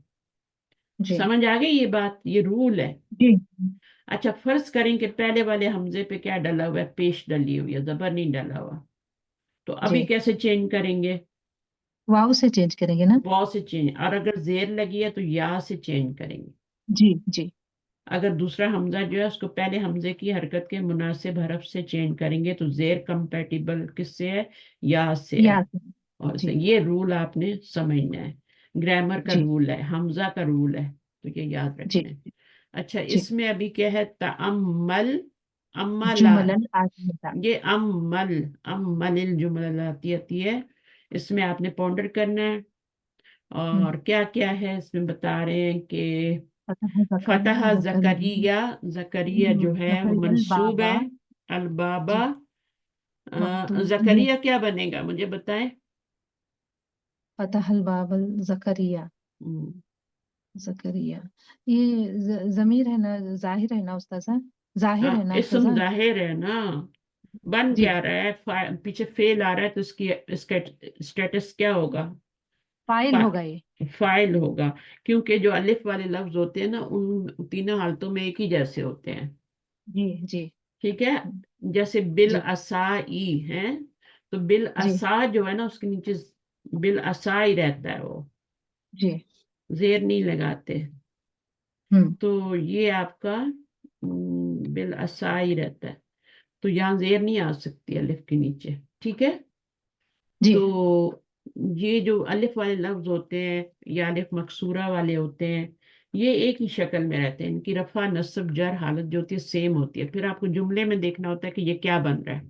جی سمجھ آ گئی یہ بات؟ یہ رول ہے. جی اچھا، فرض کریں کہ پہلے والے حمزے پہ کیا ڈلا ہوا ہے؟ پیش ڈلی ہوئی ہے، زبر نہیں ڈلا ہوا. تو ابھی جی کیسے چینج کریں گے؟ واو سے چینج کریں گے نا. واو سے چینج، اور اگر زیر لگی ہے تو یا سے چینج کریں گے. جی جی اگر دوسرا حمزہ جو ہے اس کو پہلے حمزے کی حرکت کے مناسب حرف سے چینج کریں گے، تو زیر کمپیٹیبل کس سے ہے؟ یا سے ہے. یا اور جی یہ رول آپ نے سمجھنا ہے، گرامر کا جی رول ہے، حمزہ کا رول ہے، تو یہ یاد جی رکھنا ہے. اچھا، جی اس میں ابھی کیا ہے؟ تعمل، املا، جملن آتیتا. یہ امل الجملاتی آتی ہے. اس میں آپ نے پونڈر کرنا ہے. اور کیا کیا ہے اس میں بتا رہے ہیں کہ فتح زکریہ، زکریہ جو ہے وہ منصوب ہے. البابا، زکریہ کیا بنے گا مجھے بتائیں؟ فتح الباب زکریہ. ہم، زکریہ یہ ضمیر ہے نا، ظاہر ہے نا استاذہ، ظاہر ہے نا اسم استاذہ. ظاہر ہے نا. بن جی کیا رہا ہے؟ پیچھے فیل آ رہا ہے، تو اس کا اسٹیٹس کیا ہوگا؟ فائل ہوگا یہ. فائل ہوگا، کیونکہ جو الف والے لفظ ہوتے ہیں نا، ان تینوں حالتوں میں ایک ہی جیسے ہوتے ہیں. جی جی ٹھیک ہے، جیسے بل جی اسائی ہے، تو بل جی اسا جو ہے نا اس کے نیچے بل اسائی رہتا ہے، وہ جی زیر نہیں لگاتے. ہم تو یہ آپ کا بل اسائی رہتا ہے، تو یہاں زیر نہیں آ سکتی الف کے نیچے. ٹھیک ہے، جی تو یہ جو الف والے لفظ ہوتے ہیں یا الف مکسورہ والے ہوتے ہیں، یہ ایک ہی شکل میں رہتے ہیں. ان کی رفع نصب جر حالت جو ہوتی ہے سیم ہوتی ہے. پھر آپ کو جملے میں دیکھنا ہوتا ہے کہ یہ کیا بن رہا ہے.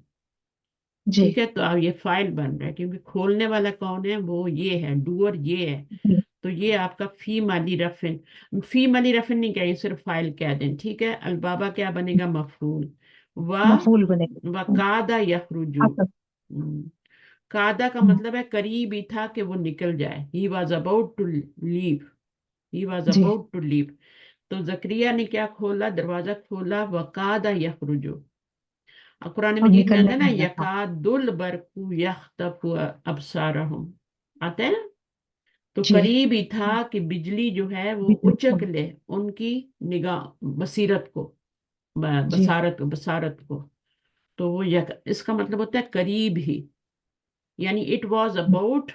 جی ٹھیک ہے، تو اب یہ فائل بن رہا ہے، کیونکہ کھولنے والا کون ہے؟ وہ یہ ہے، ڈوور یہ ہے. جی تو یہ آپ کا فی مالی رفن، فی مالی رفن نہیں کہیں، صرف فائل کہہ دیں. ٹھیک ہے، البابا کیا بنے گا؟ مفعول. مفعول بنے گا. وقادہ یخرجو، آپ قادہ کا مطلب ہے قریب ہی تھا کہ وہ نکل جائے. He was about to leave. He was G about to leave. تو زکریہ نے کیا کھولا؟ دروازہ کھولا. وقادہ یخرجو، قرآن اب مجید میں نکلنے آتا ہے نا، والا تھا. یکاد البرق یخطف ابصارہم، آتا ہے نا. تو جی قریب ہی تھا کہ بجلی جو ہے وہ اچک لے ان کی نگاہ، بصیرت کو، جی بصارت کو. تو وہ اس کا مطلب ہوتا ہے قریب ہی، یعنی اٹ واز اباؤٹ،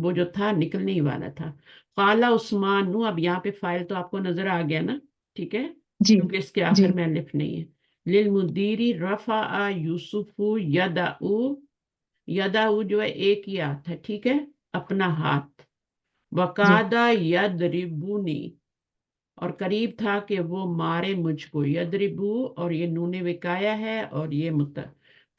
وہ جو تھا نکلنے ہی والا تھا. قالا عثمان، اب یہاں پہ فائل تو آپ کو نظر آ گیا نا. ٹھیک ہے، جی کیونکہ اس کے جی آخر میں الف نہیں ہے. للمدیری رفع یوسف یدعو، یدعو جو ہے ایک ہی ہاتھ ہے. ٹھیک ہے، اپنا ہاتھ. جی وقادہ یدربونی، اور قریب تھا کہ وہ مارے مجھ کو. یدربو، اور یہ نون وقایا ہے، اور یہ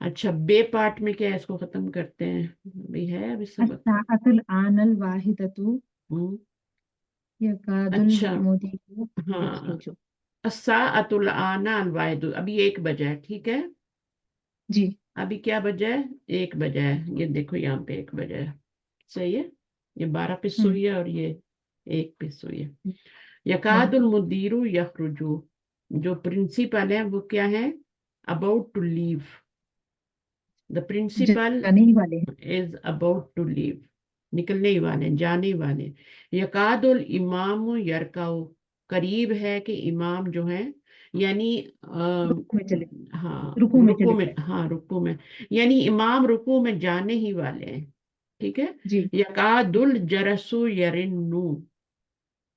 اچھا بے پارٹ میں کیا ہے، اس کو ختم کرتے ہیں، ابھی ہے ابھی سبق. الساعة الآن الواحدة ہوں، يكاد اچھا المدير ہاں، يخرج. الساعۃ الآن الواحد، ابھی 1 بجا ہے، ٹھیک ہے. جی ابھی کیا بجا ہے، 1 بجا ہے، یہ دیکھو یہاں پہ 1 بجا ہے، صحیح ہے. یہ 12 پہ ہوں سوئی ہے اور یہ 1 پہ سوئی ہے. ہوں یکاد المدیر یخرجو، جو پرنسپل ہے وہ کیا ہے، about to leave. The principal جانے ہی والے ہیں. is about to leave. نکلنے ہی والے ہیں، جانے ہی والے ہیں. یکاد الامام یرکعو، قریب ہے کہ امام جو ہے، یعنی رکوع میں چلے ہاں رکوع میں رکوع چلے میں، جائیں. ہاں رکوع میں، یعنی امام رکوع میں جانے ہی والے ہیں، ٹھیک ہے. جی یکاد الجرس یرنو،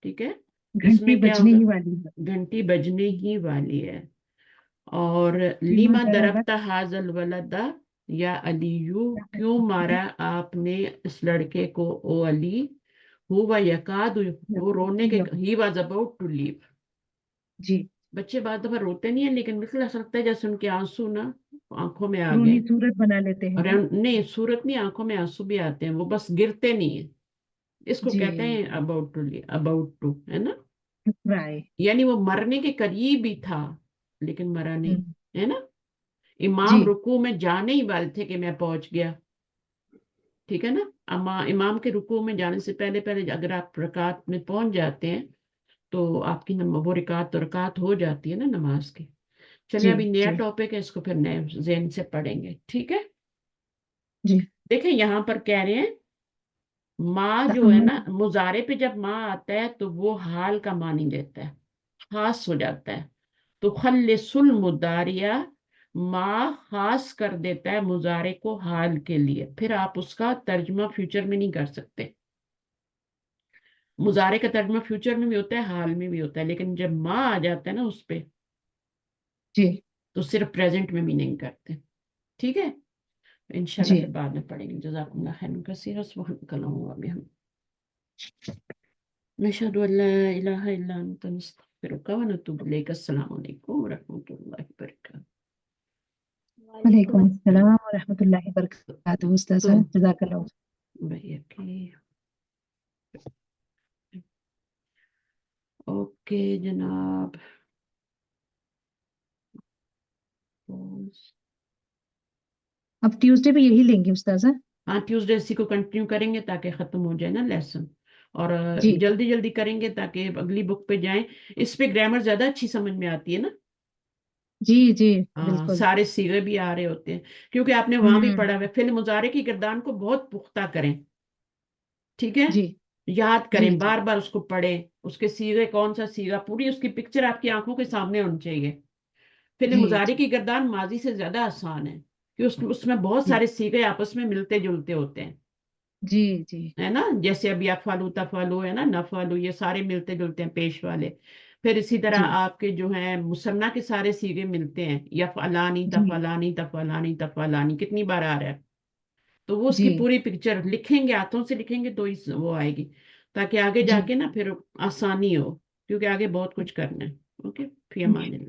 ٹھیک ہے. اس گھنٹی میں کیا بجنے ہوگا، ہی والی ہے. گھنٹی بجنے ہی والی ہے. اور لما لیما ضربت دربتا حاضل ولدا یا علیو، کیوں مارا آپ نے اس لڑکے کو، او علی. ہوا یکاد، وہ رونے کے، ہی واز اباؤٹ ٹو لیو. جی بچے بعد دفعہ روتے نہیں ہیں، لیکن مثل ایسا لگتا ہے جیسے ان کے آنسو نا آنکھوں میں آ رونی گئے. صورت بنا لیتے ہیں اور نا. نہیں، صورت نہیں، آنکھوں میں آنسو بھی آتے ہیں، وہ بس گرتے نہیں ہیں. اس کو جی کہتے ہیں اباؤٹ ٹو، اباؤٹ ٹو، ہے نا. رائے. یعنی وہ مرنے کے قریب ہی تھا لیکن مرا نہیں، ہے نا. جی امام رکوع میں جانے ہی والے تھے کہ میں پہنچ گیا، ٹھیک ہے نا. امام کے رکوع میں جانے سے پہلے پہلے اگر آپ رکعت میں پہنچ جاتے ہیں تو آپ کی وہ رکعت ہو جاتی ہے نا نماز کی. چلے جی ابھی نیا جی ٹاپک ہے، اس کو پھر نئے ذہن سے پڑھیں گے، ٹھیک ہے. جی. دیکھیں یہاں پر کہہ رہے ہیں ماں جو ہے تأمل. نا، مضارع پہ جب ماں آتا ہے تو وہ حال کا معنی دیتا ہے، خاص ہو جاتا ہے. تو خلص المضارع، ماں خاص کر دیتا ہے مضارع کو حال کے لیے، پھر آپ اس کا ترجمہ فیوچر میں نہیں کر سکتے. مضارع کا ترجمہ فیوچر میں بھی ہوتا ہے، حال میں بھی ہوتا ہے، لیکن جب ماں آ جاتا ہے نا اس پہ جی تو صرف پریزنٹ میں بھی نہیں کرتے، ٹھیک ہے. انشاءاللہ جی پھر بعد میں پڑھیں گے. جزاکم اللہ خیر کثیر. سبحانک اللہم وبحمدک، نشہد ان لا الہ الا انت نستغفرک ونتوب الیک. السلام علیکم ورحمۃ اللہ وبرکاتہ. وعلیکم السلام ورحمۃ اللہ وبرکاتہ. استاذہ تو جزاک اللہ. بھیا کی اوکے جناب. اب ٹیوزڈے پہ یہی لیں گے استاذہ. ہاں ٹیوزڈے اسی کو کنٹینیو کریں گے تاکہ ختم ہو جائے نا لیسن، اور جی جلدی جلدی کریں گے تاکہ اگلی بک پہ جائیں. اس پہ گرامر زیادہ اچھی سمجھ میں آتی ہے نا. جی جی ہاں بالکل. سارے صیغے بھی آ رہے ہوتے ہیں، کیونکہ آپ نے وہاں بھی ہوں پڑھا ہوا ہے. فعل مضارع کی گردان کو بہت پختہ کریں، ٹھیک ہے، جی یاد جی کریں، جی بار بار اس کو پڑھیں. اس کے صیغے کون سا صیغہ، پوری اس کی پکچر آپ کی آنکھوں کے سامنے ہونی چاہیے. فعل جی مضارع جی کی گردان ماضی سے زیادہ آسان ہے، کہ اس میں بہت جی سارے صیغے آپس میں ملتے جلتے ہوتے ہیں، جی جی ہے نا. جیسے ابھی افعلوا تفعلوا ہے نا، نفعلوا، یہ سارے ملتے جلتے ہیں پیش والے. پھر اسی طرح جی آپ کے جو ہیں مثنیٰ کے سارے صیغے ملتے ہیں، یفعلانی جی تفعلانی تفعلانی تفعلانی، کتنی بار آ رہا ہے. تو وہ اس کی جی پوری پکچر لکھیں گے، ہاتھوں سے لکھیں گے تو وہ آئے گی، تاکہ آگے جا جی کے نا پھر آسانی ہو، کیونکہ آگے بہت کچھ کرنا ہے. اوکے، فی امان اللہ.